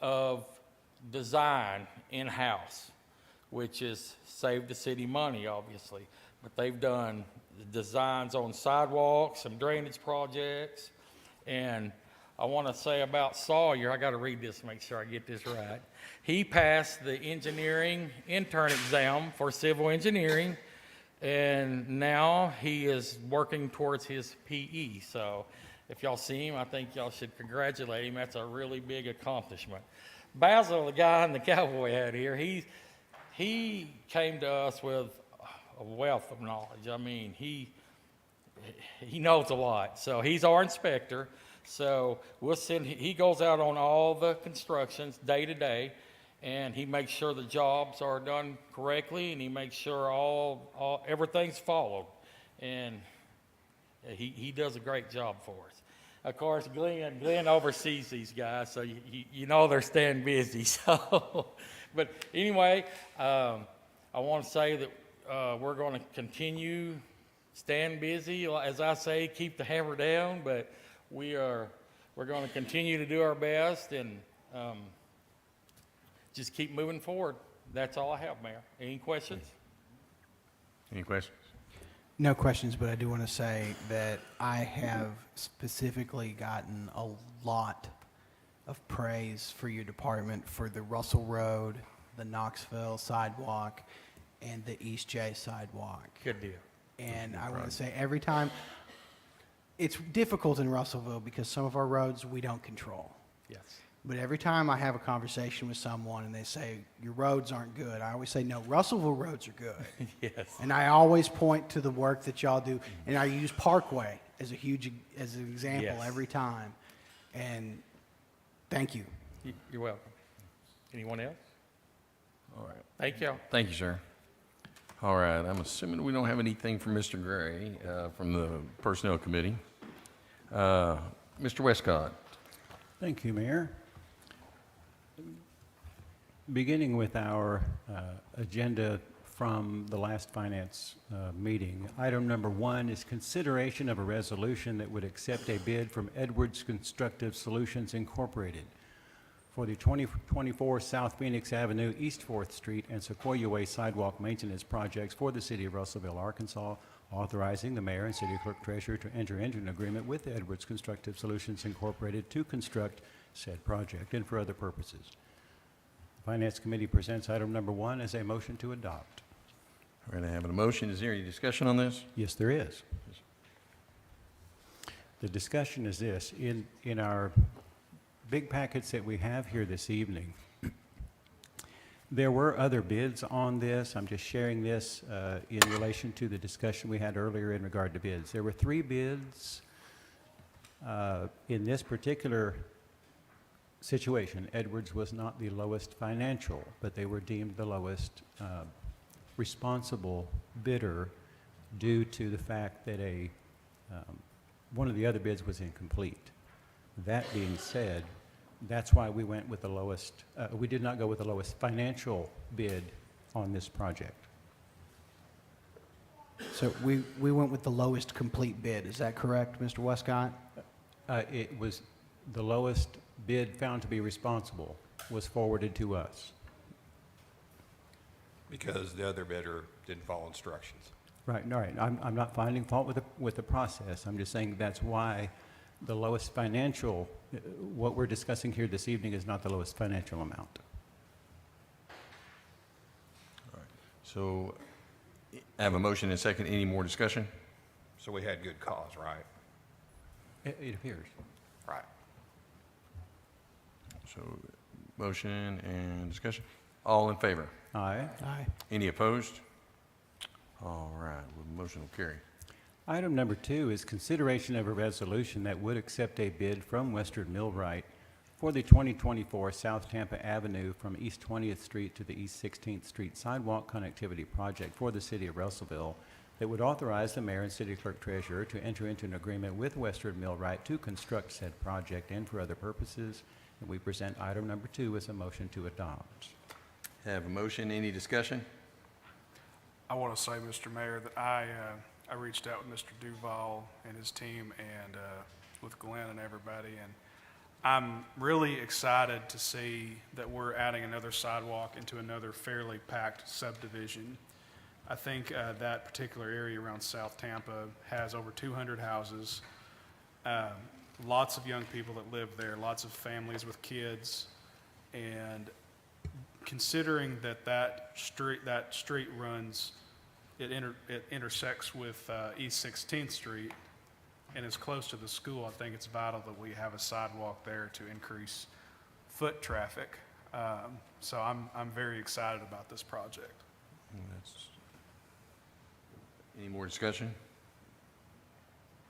of design in-house. which has saved the city money, obviously. But they've done designs on sidewalks, some drainage projects, and I want to say about Sawyer, I got to read this to make sure I get this right. He passed the engineering intern exam for civil engineering, and now he is working towards his PE. So if y'all see him, I think y'all should congratulate him. That's a really big accomplishment. Basil, the guy in the cowboy hat here, he came to us with a wealth of knowledge. I mean, he knows a lot. So he's our inspector. So he goes out on all the constructions day to day, and he makes sure the jobs are done correctly, and he makes sure everything's followed. And he does a great job for us. Of course, Glenn oversees these guys, so you know they're staying busy. So, but anyway, I want to say that we're going to continue staying busy. As I say, keep the hammer down, but we're going to continue to do our best and just keep moving forward. That's all I have, Mayor. Any questions? Any questions? No questions, but I do want to say that I have specifically gotten a lot of praise for your department for the Russell Road, the Knoxville sidewalk, and the East J sidewalk. Good deal. And I want to say every time, it's difficult in Russellville because some of our roads we don't control. Yes. But every time I have a conversation with someone and they say, your roads aren't good, I always say, no, Russellville roads are good. Yes. And I always point to the work that y'all do. And I use Parkway as as an example Yes. every time. And thank you. You're welcome. Anyone else? All right. Thank y'all. Thank you, sir. All right, I'm assuming we don't have anything from Mr. Gray from the Personnel Committee. Mr. Westcott. Thank you, Mayor. Beginning with our agenda from the last finance meeting, item number 1 is consideration of a resolution that would accept a bid from Edwards Constructive Solutions Incorporated for the 2024 South Phoenix Avenue, East 4th Street, and Sequoia Way sidewalk maintenance projects for the city of Russellville, Arkansas, authorizing the mayor and city clerk treasurer to enter into an agreement with Edwards Constructive Solutions Incorporated to construct said project and for other purposes. The Finance Committee presents item number 1 as a motion to adopt. We're going to have a motion. Is there any discussion on this? Yes, there is. The discussion is this. In our big packets that we have here this evening, there were other bids on this. I'm just sharing this in relation to the discussion we had earlier in regard to bids. There were 3 bids. In this particular situation, Edwards was not the lowest financial, but they were deemed the lowest responsible bidder due to the fact that one of the other bids was incomplete. That being said, that's why we went with the lowest, we did not go with the lowest financial bid on this project. So we went with the lowest complete bid. Is that correct, Mr. Westcott? It was the lowest bid found to be responsible was forwarded to us. Because the other bidder didn't follow instructions. Right, all right. I'm not finding fault with the process. I'm just saying that's why the lowest financial, what we're discussing here this evening is not the lowest financial amount. So I have a motion and a second. Any more discussion? So we had good cause, right? It appears. Right. So motion and discussion. All in favor? Aye. Aye. Any opposed? All right, well, the motion will carry. Item number 2 is consideration of a resolution that would accept a bid from Western Millwright for the 2024 South Tampa Avenue from East 20th Street to the East 16th Street sidewalk connectivity project for the city of Russellville that would authorize the mayor and city clerk treasurer to enter into an agreement with Western Millwright to construct said project and for other purposes. And we present item number 2 as a motion to adopt. Have a motion. Any discussion? I want to say, Mr. Mayor, that I reached out with Mr. Duval and his team and with Glenn and everybody, and I'm really excited to see that we're adding another sidewalk into another fairly packed subdivision. I think that particular area around South Tampa has over 200 houses, lots of young people that live there, lots of families with kids, and considering that street runs, it intersects with East 16th Street and is close to the school, I think it's vital that we have a sidewalk there to increase foot traffic. So I'm very excited about this project. Any more discussion?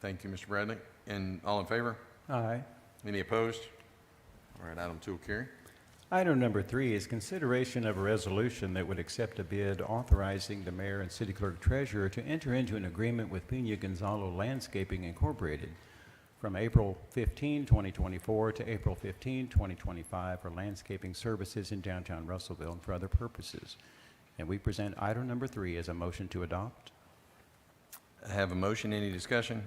Thank you, Mr. Bradley. And all in favor? Aye. Any opposed? All right, item 2 will carry. Item number 3 is consideration of a resolution that would accept a bid authorizing the mayor and city clerk treasurer to enter into an agreement with Pena Gonzalo Landscaping Incorporated from April 15, 2024 to April 15, 2025 for landscaping services in downtown Russellville and for other purposes. And we present item number 3 as a motion to adopt. I have a motion. Any discussion?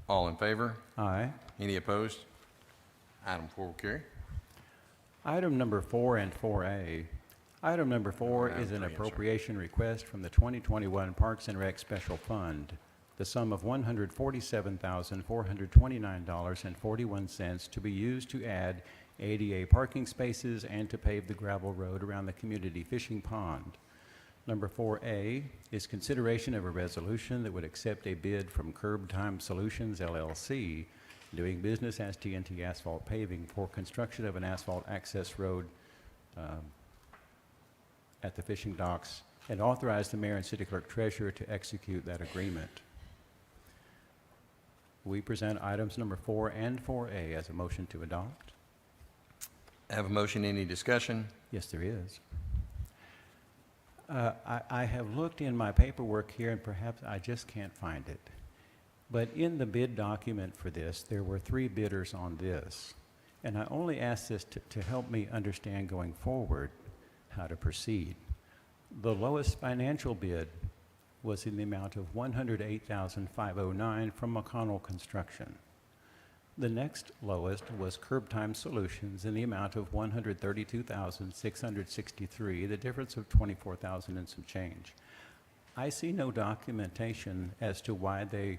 All in favor? Aye. Any opposed? Item 4 will carry. Item number 4 and 4A. Item number 4 Item is an 3, I'm sorry. appropriation request from the 2021 Parks and Rec Special Fund. The sum of $147,429.41 to be used to add ADA parking spaces and to pave the gravel road around the community fishing pond. Number 4A is consideration of a resolution that would accept a bid from Curb Time Solutions, LLC, doing business as TNT Asphalt Paving for construction of an asphalt access road at the fishing docks, and authorize the mayor and city clerk treasurer to execute that agreement. We present items number 4 and 4A as a motion to adopt. I have a motion. Any discussion? Yes, there is. I have looked in my paperwork here, and perhaps I just can't find it. But in the bid document for this, there were 3 bidders on this. And I only ask this to help me understand going forward how to proceed. The lowest financial bid was in the amount of $108,509 from McConnell Construction. The next lowest was Curb Time Solutions in the amount of $132,663, the difference of $24,000 and some change. I see no documentation as to why the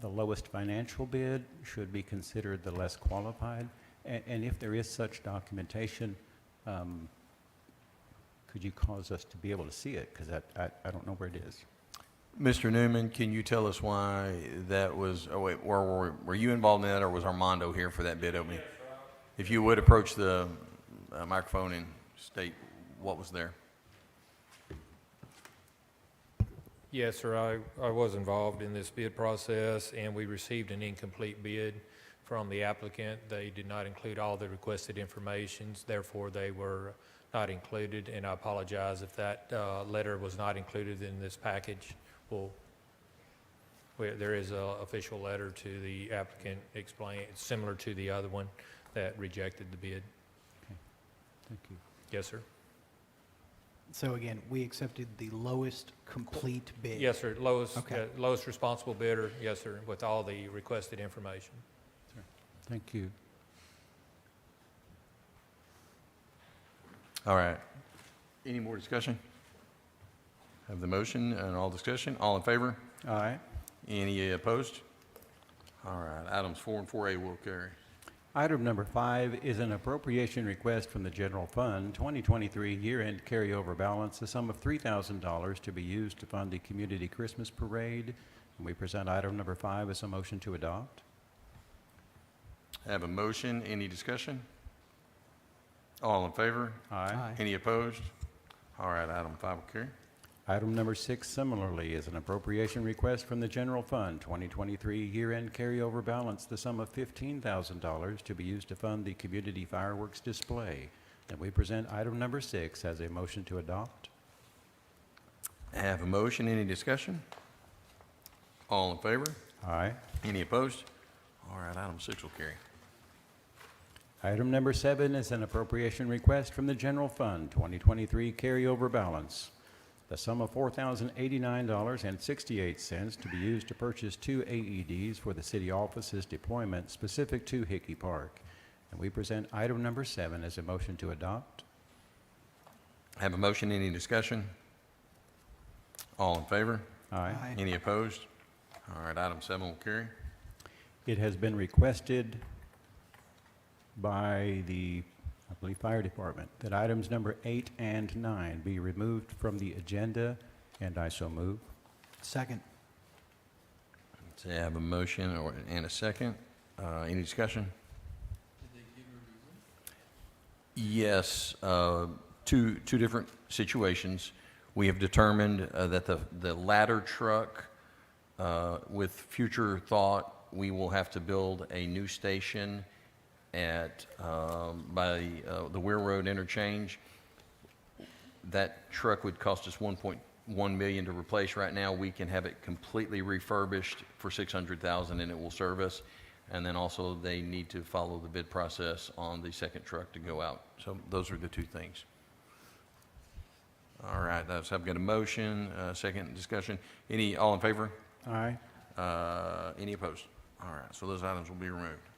lowest financial bid should be considered the less qualified. And if there is such documentation, could you cause us to be able to see it? Because I don't know where it is. Mr. Newman, can you tell us why that was, oh wait, were you involved in that, or was Armando here for that bid opening? If you would approach the microphone and state what was there. Yes, sir, I was involved in this bid process, and we received an incomplete bid from the applicant. They did not include all the requested informations, therefore they were not included, and I apologize if that letter was not included in this package. There is an official letter to the applicant explaining, similar to the other one that rejected the bid. Okay. Thank you. Yes, sir. So again, we accepted the lowest complete bid. Yes, sir. Lowest, Okay. lowest responsible bidder. Yes, sir. With all the requested information. Thank you. All right. Any more discussion? Have the motion and all discussion. All in favor? Aye. Any opposed? All right, items 4 and 4A will carry. Item number 5 is an appropriation request from the General Fund 2023 year-end carryover balance, a sum of $3,000 to be used to fund the Community Christmas Parade. And we present item number 5 as a motion to adopt. I have a motion. Any discussion? All in favor? Aye. Any opposed? All right, item 5 will carry. Item number 6 similarly is an appropriation request from the General Fund 2023 year-end carryover balance, the sum of $15,000 to be used to fund the community fireworks display. And we present item number 6 as a motion to adopt. I have a motion. Any discussion? All in favor? Aye. Any opposed? All right, item 6 will carry. Item number 7 is an appropriation request from the General Fund 2023 carryover balance, the sum of $4,089.68 to be used to purchase 2 AEDs for the city offices deployment specific to Hickey Park. And we present item number 7 as a motion to adopt. Have a motion, any discussion? All in favor? Aye. Any opposed? All right, item 7 will carry. It has been requested by the, I believe, Fire Department that items number 8 and 9 be removed from the agenda, and I so move. Second. So I have a motion and a second. Any discussion? Yes, two different situations. We have determined that the ladder truck, with future thought, we will have to build a new station at by the Weir Road interchange. That truck would cost us $1.1 million to replace. Right now, we can have it completely refurbished for $600,000 and it will serve us. And then also they need to follow the bid process on the second truck to go out. So those are the two things. All right, so I've got a motion, second discussion. All in favor? Aye. Any opposed? All right, so those items will be removed.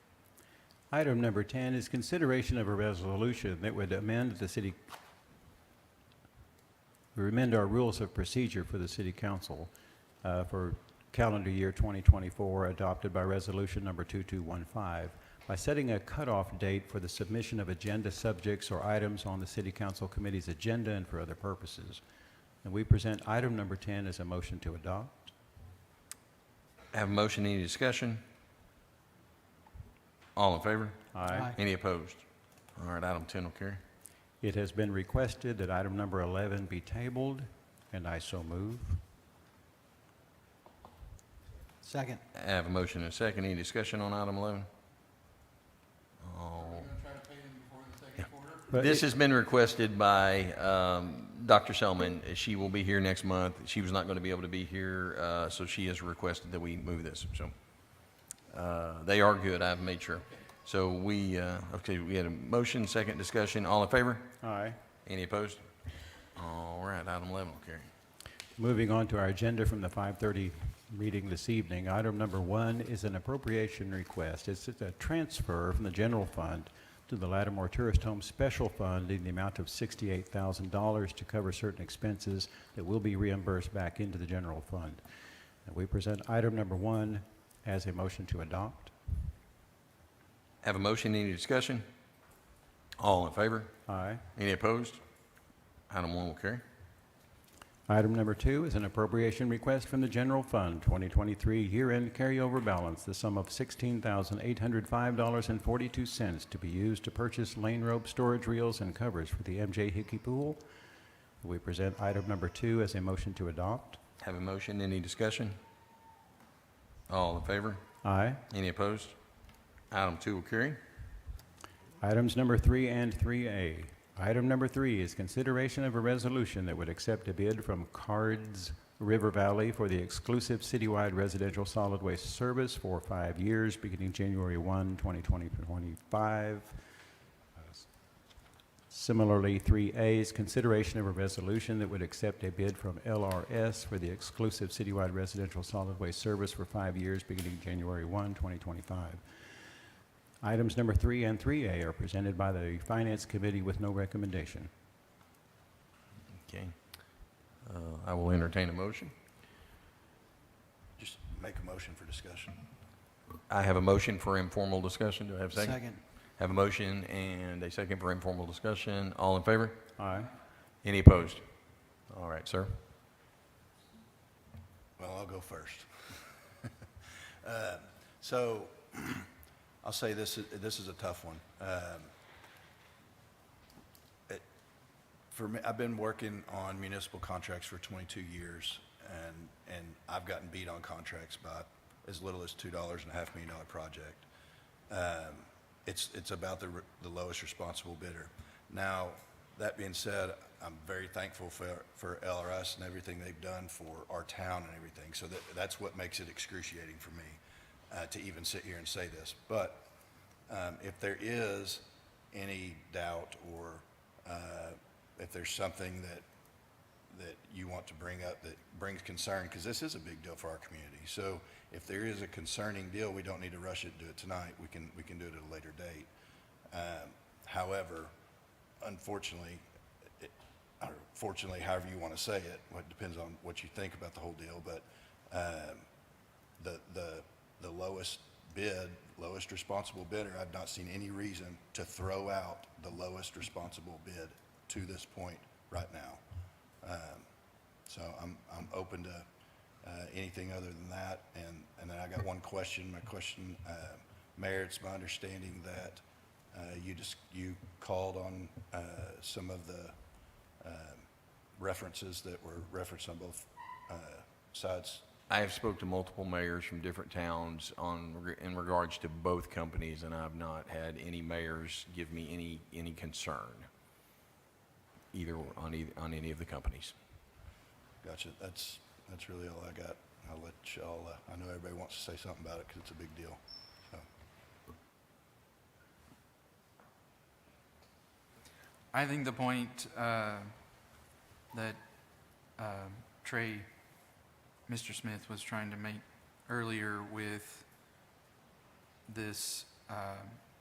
Item number 10 is consideration of a resolution that would amend our rules of procedure for the city council for calendar year 2024, adopted by resolution number 2215, by setting a cutoff date for the submission of agenda subjects or items on the city council committee's agenda and for other purposes. And we present item number 10 as a motion to adopt. Have a motion, any discussion? All in favor? Aye. Any opposed? All right, item 10 will carry. It has been requested that item number 11 be tabled, and I so move. Second. I have a motion and a second. Any discussion on item 11? But This it- has been requested by Dr. Selman. She will be here next month. She was not going to be able to be here, so she has requested that we move this. So they are good, I've made sure. So we had a motion, second discussion. All in favor? Aye. Any opposed? All right, item 11 will carry. Moving on to our agenda from the 5:30 meeting this evening, item number 1 is an appropriation request. It's a transfer from the general fund to the Lattimore Tourist Home Special Fund in the amount of $68,000 to cover certain expenses that will be reimbursed back into the general fund. And we present item number 1 as a motion to adopt. Have a motion, any discussion? All in favor? Aye. Any opposed? Item 1 will carry. Item number 2 is an appropriation request from the general fund 2023 year-end carryover balance, the sum of $16,805.42 to be used to purchase lane rope storage reels and covers for the MJ Hickey Pool. We present item number 2 as a motion to adopt. Have a motion, any discussion? All in favor? Aye. Any opposed? Item 2 will carry. Items number 3 and 3A. Item number 3 is consideration of a resolution that would accept a bid from Cards River Valley for the exclusive citywide residential solid waste service for 5 years, beginning January 1, 2025. Similarly, 3A is consideration of a resolution that would accept a bid from LRS for the exclusive citywide residential solid waste service for 5 years, beginning January 1, 2025. Items number 3 and 3A are presented by the Finance Committee with no recommendation. Okay. I will entertain a motion. Just make a motion for discussion. I have a motion for informal discussion. Do I have a second? Second. Have a motion and a second for informal discussion. All in favor? Aye. Any opposed? All right, sir. Well, I'll go first. So I'll say this is a tough one. For me, I've been working on municipal contracts for 22 years, and I've gotten beat on contracts by as little as $2.5 million project. It's about the lowest responsible bidder. Now, that being said, I'm very thankful for LRS and everything they've done for our town and everything. So that's what makes it excruciating for me to even sit here and say this. But if there is any doubt or if there's something that you want to bring up that brings concern, because this is a big deal for our community. So if there is a concerning deal, we don't need to rush it and do it tonight. We can do it at a later date. However, unfortunately, or fortunately, however you want to say it, it depends on what you think about the whole deal, but the lowest bid, lowest responsible bidder, I've not seen any reason to throw out the lowest responsible bid to this point right now. So I'm open to anything other than that. And then I got one question. My question, Mayor, it's my understanding that you called on some of the references that were referenced on both sides. I have spoke to multiple mayors from different towns in regards to both companies, and I've not had any mayors give me any concern on any of the companies. Gotcha. That's really all I got. I'll let y'all, I know everybody wants to say something about it because it's a big deal. So. I think the point that Mr. Smith was trying to make earlier with this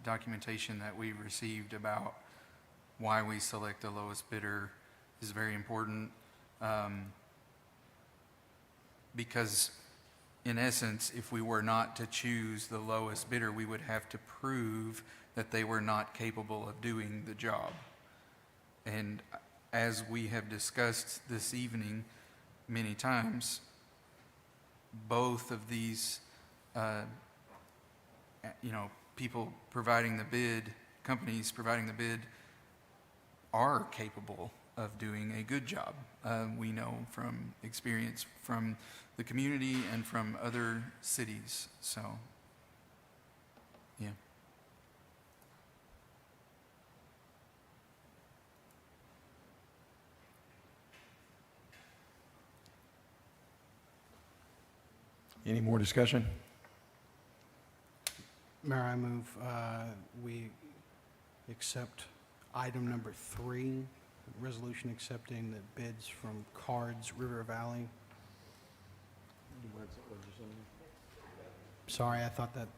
documentation that we received about why we select the lowest bidder is very important, because in essence, if we were not to choose the lowest bidder, we would have to prove that they were not capable of doing the job. And as we have discussed this evening many times, both of these, people providing the bid, companies providing the bid, are capable of doing a good job. We know from experience from the community and from other cities. So, yeah. Any more discussion? Mayor, I move we accept item number 3, resolution accepting the bids from Cards River Valley. Sorry, I thought that.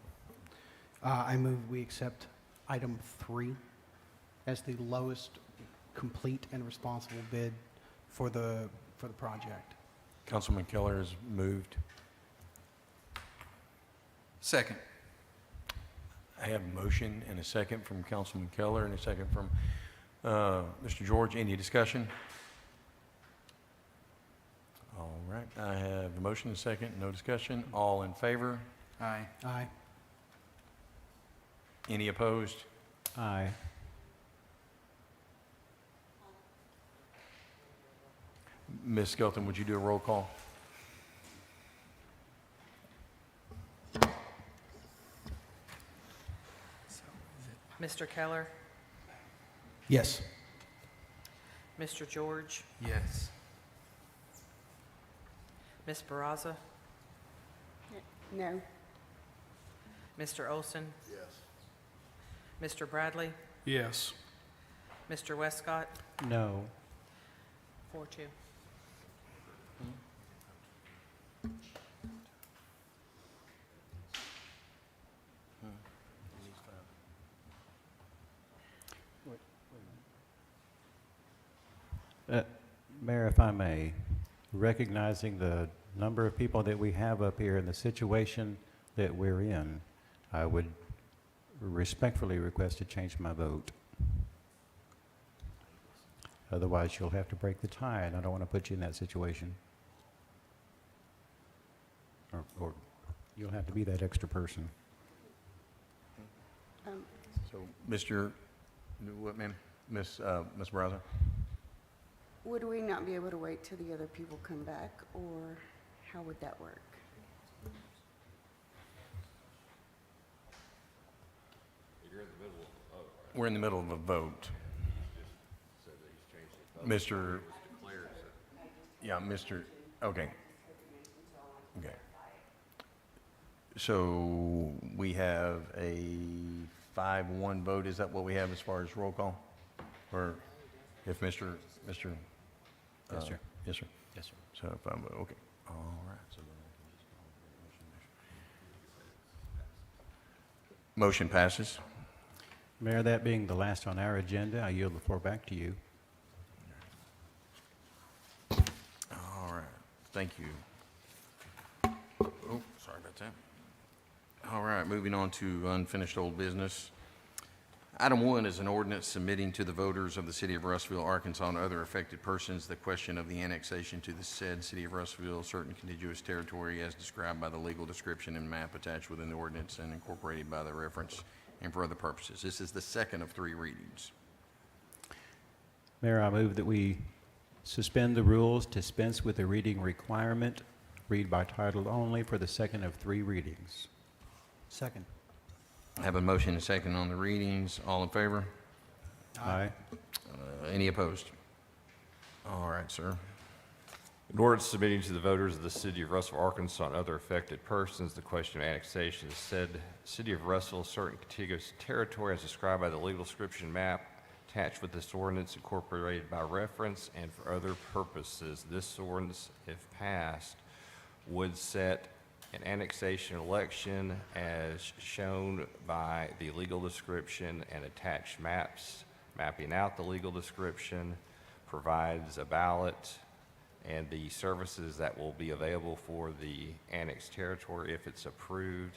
I move we accept item 3 as the lowest complete and responsible bid for the project. Councilman Keller has moved. Second. I have a motion and a second from Councilman Keller and a second from Mr. George. Any discussion? All right. I have a motion and a second. No discussion. All in favor? Aye. Aye. Any opposed? Aye. Ms. Skelton, would you do a roll call? Mr. Keller, Yes. Mr. George, Yes. Ms. Barraza, No. Mr. Olson, Yes. Mr. Bradley, Yes. Mr. Westcott, No. 4-2. Mayor, if I may, recognizing the number of people that we have up here and the situation that we're in, I would respectfully request to change my vote. Otherwise, you'll have to break the tie, and I don't want to put you in that situation. Or you'll have to be that extra person. So, what, ma'am? Ms. Barraza? Would we not be able to wait till the other people come back, or how would that work? We're in the middle of a vote. Mr. Yeah, Mr. Okay. Okay. So we have a 5-1 vote. Is that what we have as far as roll call? Or if Mr. Yes, sir. Yes, sir. Yes, sir. So if I'm, okay, all right. So then I can just call the motion passes. Mayor, that being the last on our agenda, I yield the floor back to you. All right, thank you. Oh, sorry about that. All right, moving on to unfinished old business. Item 1 is an ordinance submitting to the voters of the city of Russellville, Arkansas, and other affected persons the question of the annexation to the said city of Russellville, certain contiguous territory as described by the legal description and map attached within the ordinance and incorporated by the reference and for other purposes. This is the second of 3 readings. Mayor, I move that we suspend the rules, dispense with the reading requirement, read by title only for the second of 3 readings. Second. I have a motion and a second on the readings. All in favor? Aye. Any opposed? All right, sir. An ordinance submitting to the voters of the city of Russellville, Arkansas, and other affected persons the question of annexation of said city of Russellville, certain contiguous territory as described by the legal description map attached with this ordinance incorporated by reference and for other purposes. This ordinance, if passed, would set an annexation election as shown by the legal description and attached maps, mapping out the legal description, provides a ballot and the services that will be available for the annexed territory if it's approved,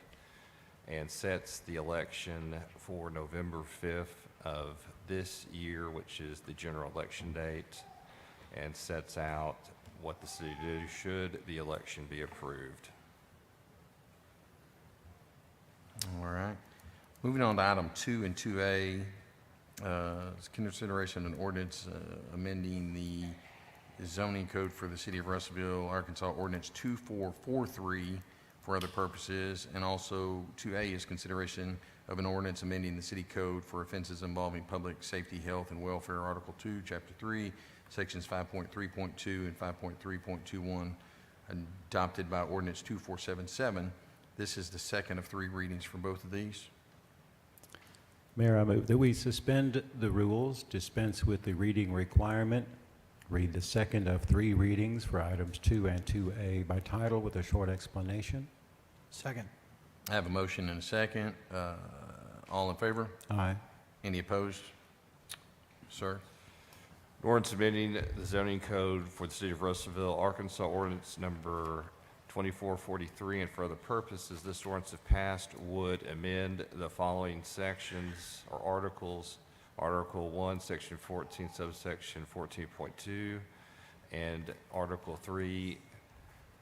and sets the election for November 5th of this year, which is the general election date, and sets out what the city do should the election be approved. All right. Moving on to item 2 and 2A, is consideration of an ordinance amending the zoning code for the city of Russellville, Arkansas, ordinance 2443 for other purposes. And also 2A is consideration of an ordinance amending the city code for offenses involving public safety, health, and welfare, Article 2, Chapter 3, Sections 5.3.2 and 5.3.21, adopted by ordinance 2477. This is the second of 3 readings for both of these. Mayor, I move that we suspend the rules, dispense with the reading requirement, read the second of 3 readings for items 2 and 2A by title with a short explanation. Second. I have a motion and a second. All in favor? Aye. Any opposed? Sir? An ordinance amending the zoning code for the city of Russellville, Arkansas, ordinance number 2443, and for other purposes, this ordinance, if passed, would amend the following sections or articles. Article 1, Section 14, subsection 14.2, and Article 3,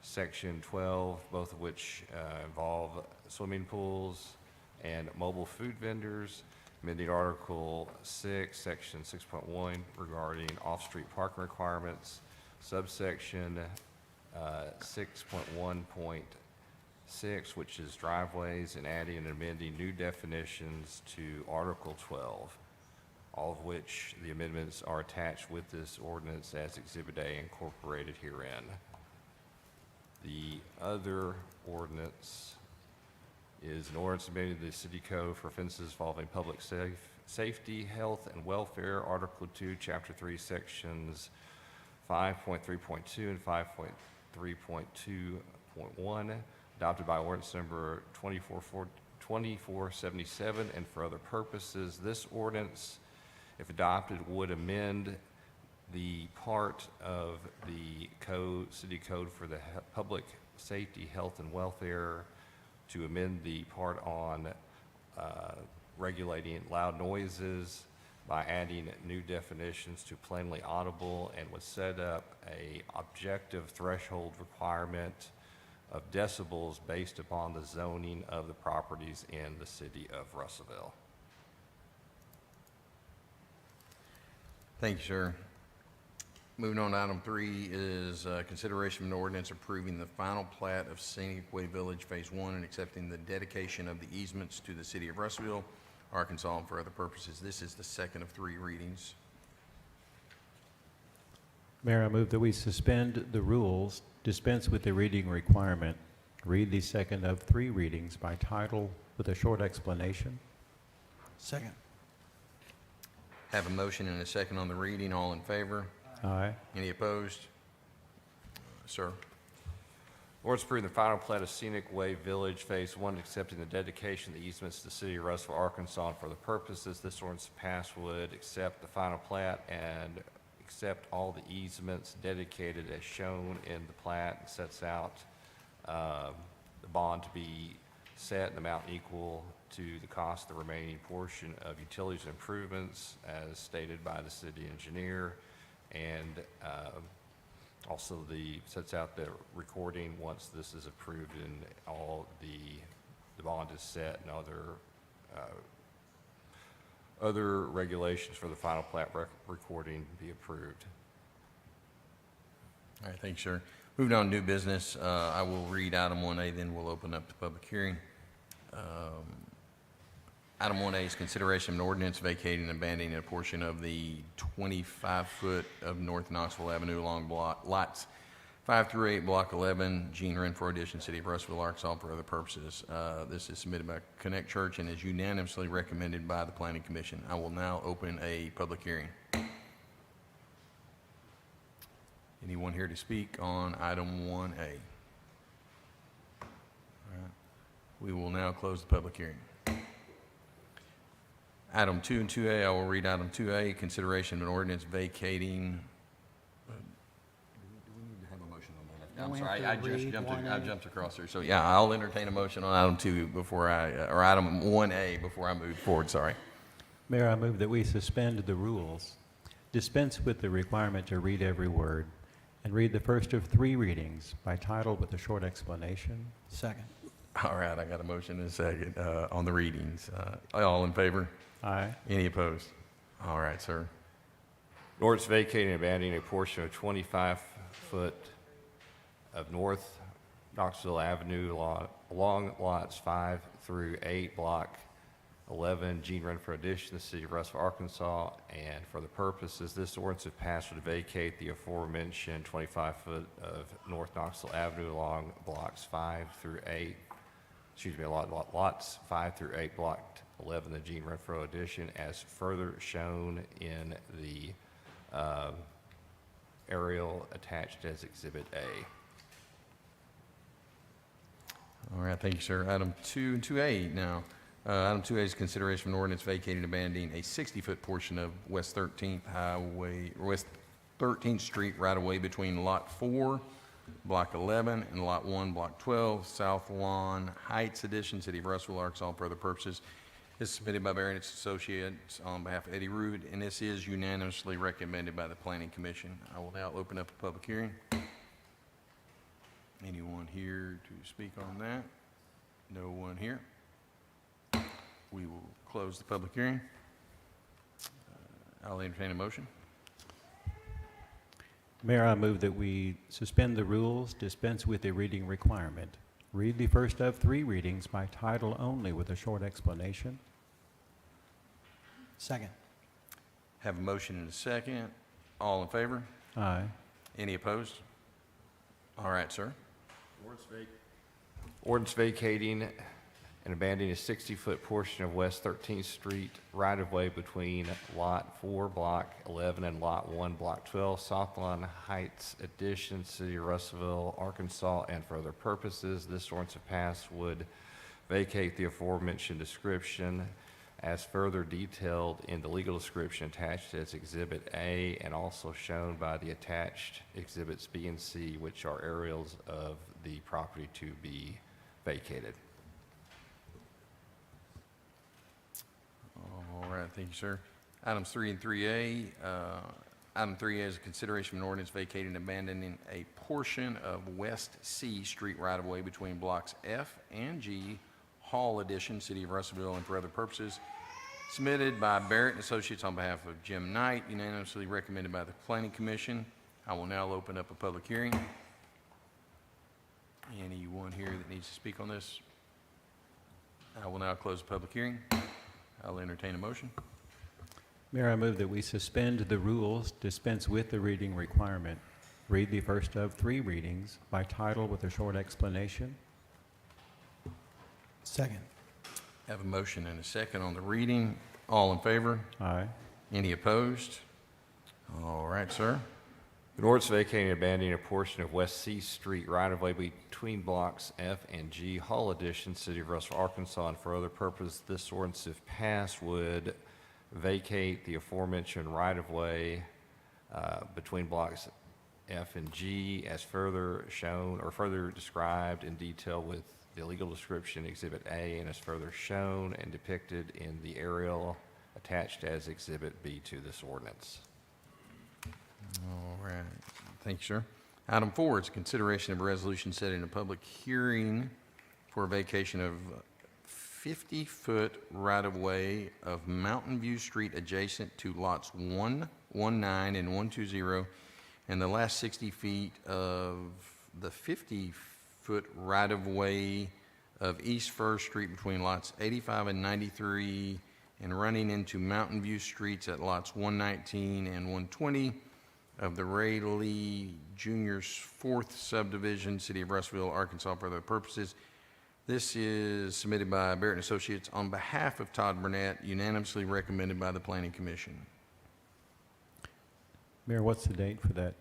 Section 12, both of which involve swimming pools and mobile food vendors. Amending Article 6, Section 6.1 regarding off-street parking requirements, subsection 6.1.6, which is driveways, and adding and amending new definitions to Article 12, all of which the amendments are attached with this ordinance as Exhibit A incorporated herein. The other ordinance is an ordinance amending the city code for offenses involving public safety, health, and welfare, Article 2, Chapter 3, Sections 5.3.2 and 5.3.2.1, adopted by ordinance number 2477, and for other purposes. This ordinance, if adopted, would amend the part of the code, city code for the public safety, health, and welfare to amend the part on regulating loud noises by adding new definitions to plainly audible, and would set up a objective threshold requirement of decibels based upon the zoning of the properties in the city of Russellville. Thank you, sir. Moving on to item 3 is consideration of an ordinance approving the final plat of Scenic Way Village Phase 1 and accepting the dedication of the easements to the city of Russellville, Arkansas, and for other purposes. This is the second of 3 readings. Mayor, I move that we suspend the rules, dispense with the reading requirement, read the second of 3 readings by title with a short explanation. Second. Have a motion and a second on the reading. All in favor? Aye. Any opposed? Sir? Ordinance approving the final plat of Scenic Way Village Phase 1, accepting the dedication of the easements to the city of Russellville, Arkansas, and for the purposes this ordinance passed would accept the final plat and accept all the easements dedicated as shown in the plat, and sets out the bond to be set in the amount equal to the cost of the remaining portion of utilities and improvements as stated by the city engineer, and also sets out the recording once this is approved and all the bond is set, and other regulations for the final plat recording be approved. All right, thank you, sir. Moving on to new business, I will read item 1A, then we'll open up the public hearing. Item 1A is consideration of an ordinance vacating and abandoning a portion of the 25-foot of North Knoxville Avenue along lots 5 through 8, Block 11, Gene Renfro Edition, City of Russellville, Arkansas, for other purposes. This is submitted by Connect Church and is unanimously recommended by the Planning Commission. I will now open a public hearing. Anyone here to speak on item 1A? All right. We will now close the public hearing. Item 2 and 2A, I will read item 2A, consideration of an ordinance vacating. Do we need to have a motion on that? I'm we sorry, have to I just read jumped, 1A? I jumped across there. So yeah, I'll entertain a motion on item 2 before or item 1A before I move forward, sorry. Mayor, I move that we suspend the rules, dispense with the requirement to read every word, and read the first of 3 readings by title with a short explanation. Second. All right, I got a motion and a second on the readings. All in favor? Aye. Any opposed? All right, sir. An ordinance vacating and abandoning a portion of 25-foot of North Knoxville Avenue along lots 5 through 8, Block 11, Gene Renfro Edition, the City of Russellville, Arkansas, and for the purposes this ordinance, if passed, would vacate the aforementioned 25-foot of North Knoxville Avenue along blocks 5 through 8, lots 5 through 8, Block 11, the Gene Renfro Edition, as further shown in the aerial attached as Exhibit A. All right, thank you, sir. Item 2 and 2A now. Item 2A is consideration of an ordinance vacating and abandoning a 60-foot portion of West 13th Street right-of-way between Lot 4, Block 11, and Lot 1, Block 12, South Lawn Heights Edition, City of Russellville, Arkansas, for other purposes. This is submitted by Barron and Associates on behalf of Eddie Rood, and this is unanimously recommended by the Planning Commission. I will now open up a public hearing. Anyone here to speak on that? No one here. We will close the public hearing. I'll entertain a motion. Mayor, I move that we suspend the rules, dispense with the reading requirement, read the first of 3 readings by title only with a short explanation. Second. Have a motion and a second. All in favor? Aye. Any opposed? All right, sir. Ordinance vacating and abandoning a 60-foot portion of West 13th Street right-of-way between Lot 4, Block 11, and Lot 1, Block 12, South Lawn Heights Edition, City of Russellville, Arkansas, and for other purposes. This ordinance, if passed, would vacate the aforementioned description as further detailed in the legal description attached as Exhibit A and also shown by the attached Exhibits B and C, which are aerials of the property to be vacated. All right, thank you, sir. Items 3 and 3A. Item 3A is a consideration of an ordinance vacating and abandoning a portion of West C Street right-of-way between blocks F and G, Hall Edition, City of Russellville, and for other purposes. Submitted by Barrett and Associates on behalf of Jim Knight, unanimously recommended by the Planning Commission. I will now open up a public hearing. Anyone here that needs to speak on this? I will now close the public hearing. I'll entertain a motion. Mayor, I move that we suspend the rules, dispense with the reading requirement, read the first of 3 readings by title with a short explanation. Second. Have a motion and a second on the reading. All in favor? Aye. Any opposed? All right, sir. An ordinance vacating and abandoning a portion of West C Street right-of-way between blocks F and G, Hall Edition, City of Russellville, Arkansas, and for other purpose, this ordinance, if passed, would vacate the aforementioned right-of-way between blocks F and G as further shown or further described in detail with the legal description Exhibit A and as further shown and depicted in the aerial attached as Exhibit B to this ordinance. All right, thank you, sir. Item 4 is consideration of a resolution setting a public hearing for a vacation of 50-foot right-of-way of Mountain View Street adjacent to lots 119 and 120, and the last 60 feet of the 50-foot right-of-way of East First Street between lots 85 and 93, and running into Mountain View Streets at lots 119 and 120 of the Ray Lee Jr.'s 4th subdivision, City of Russellville, Arkansas, for other purposes. This is submitted by Barrett and Associates on behalf of Todd Burnett, unanimously recommended by the Planning Commission. Mayor, what's the date for that?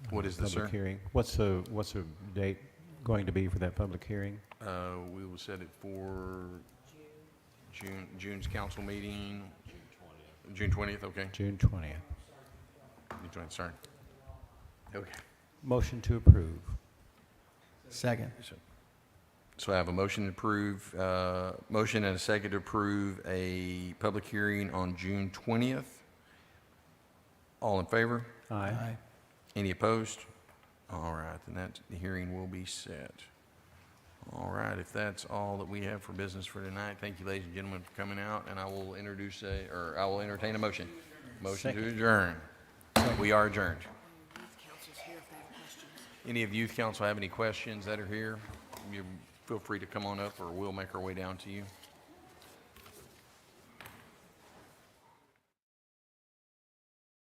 What is this, sir? Public hearing. What's the date going to be for that public hearing? We will set it for June's council meeting. June 20th, okay. June 20th. June 20th, sorry. Okay. Motion to approve. Second. So I have a motion to approve, motion and a second to approve a public hearing on June 20th. All in favor? Aye. Any opposed? All right, then that hearing will be set. All right, if that's all that we have for business for tonight, thank you, ladies and gentlemen, for coming out, and I will I will entertain a motion. Motion to adjourn. We are adjourned. Any of youth council have any questions that are here? You feel free to come on up, or we'll make our way down to you.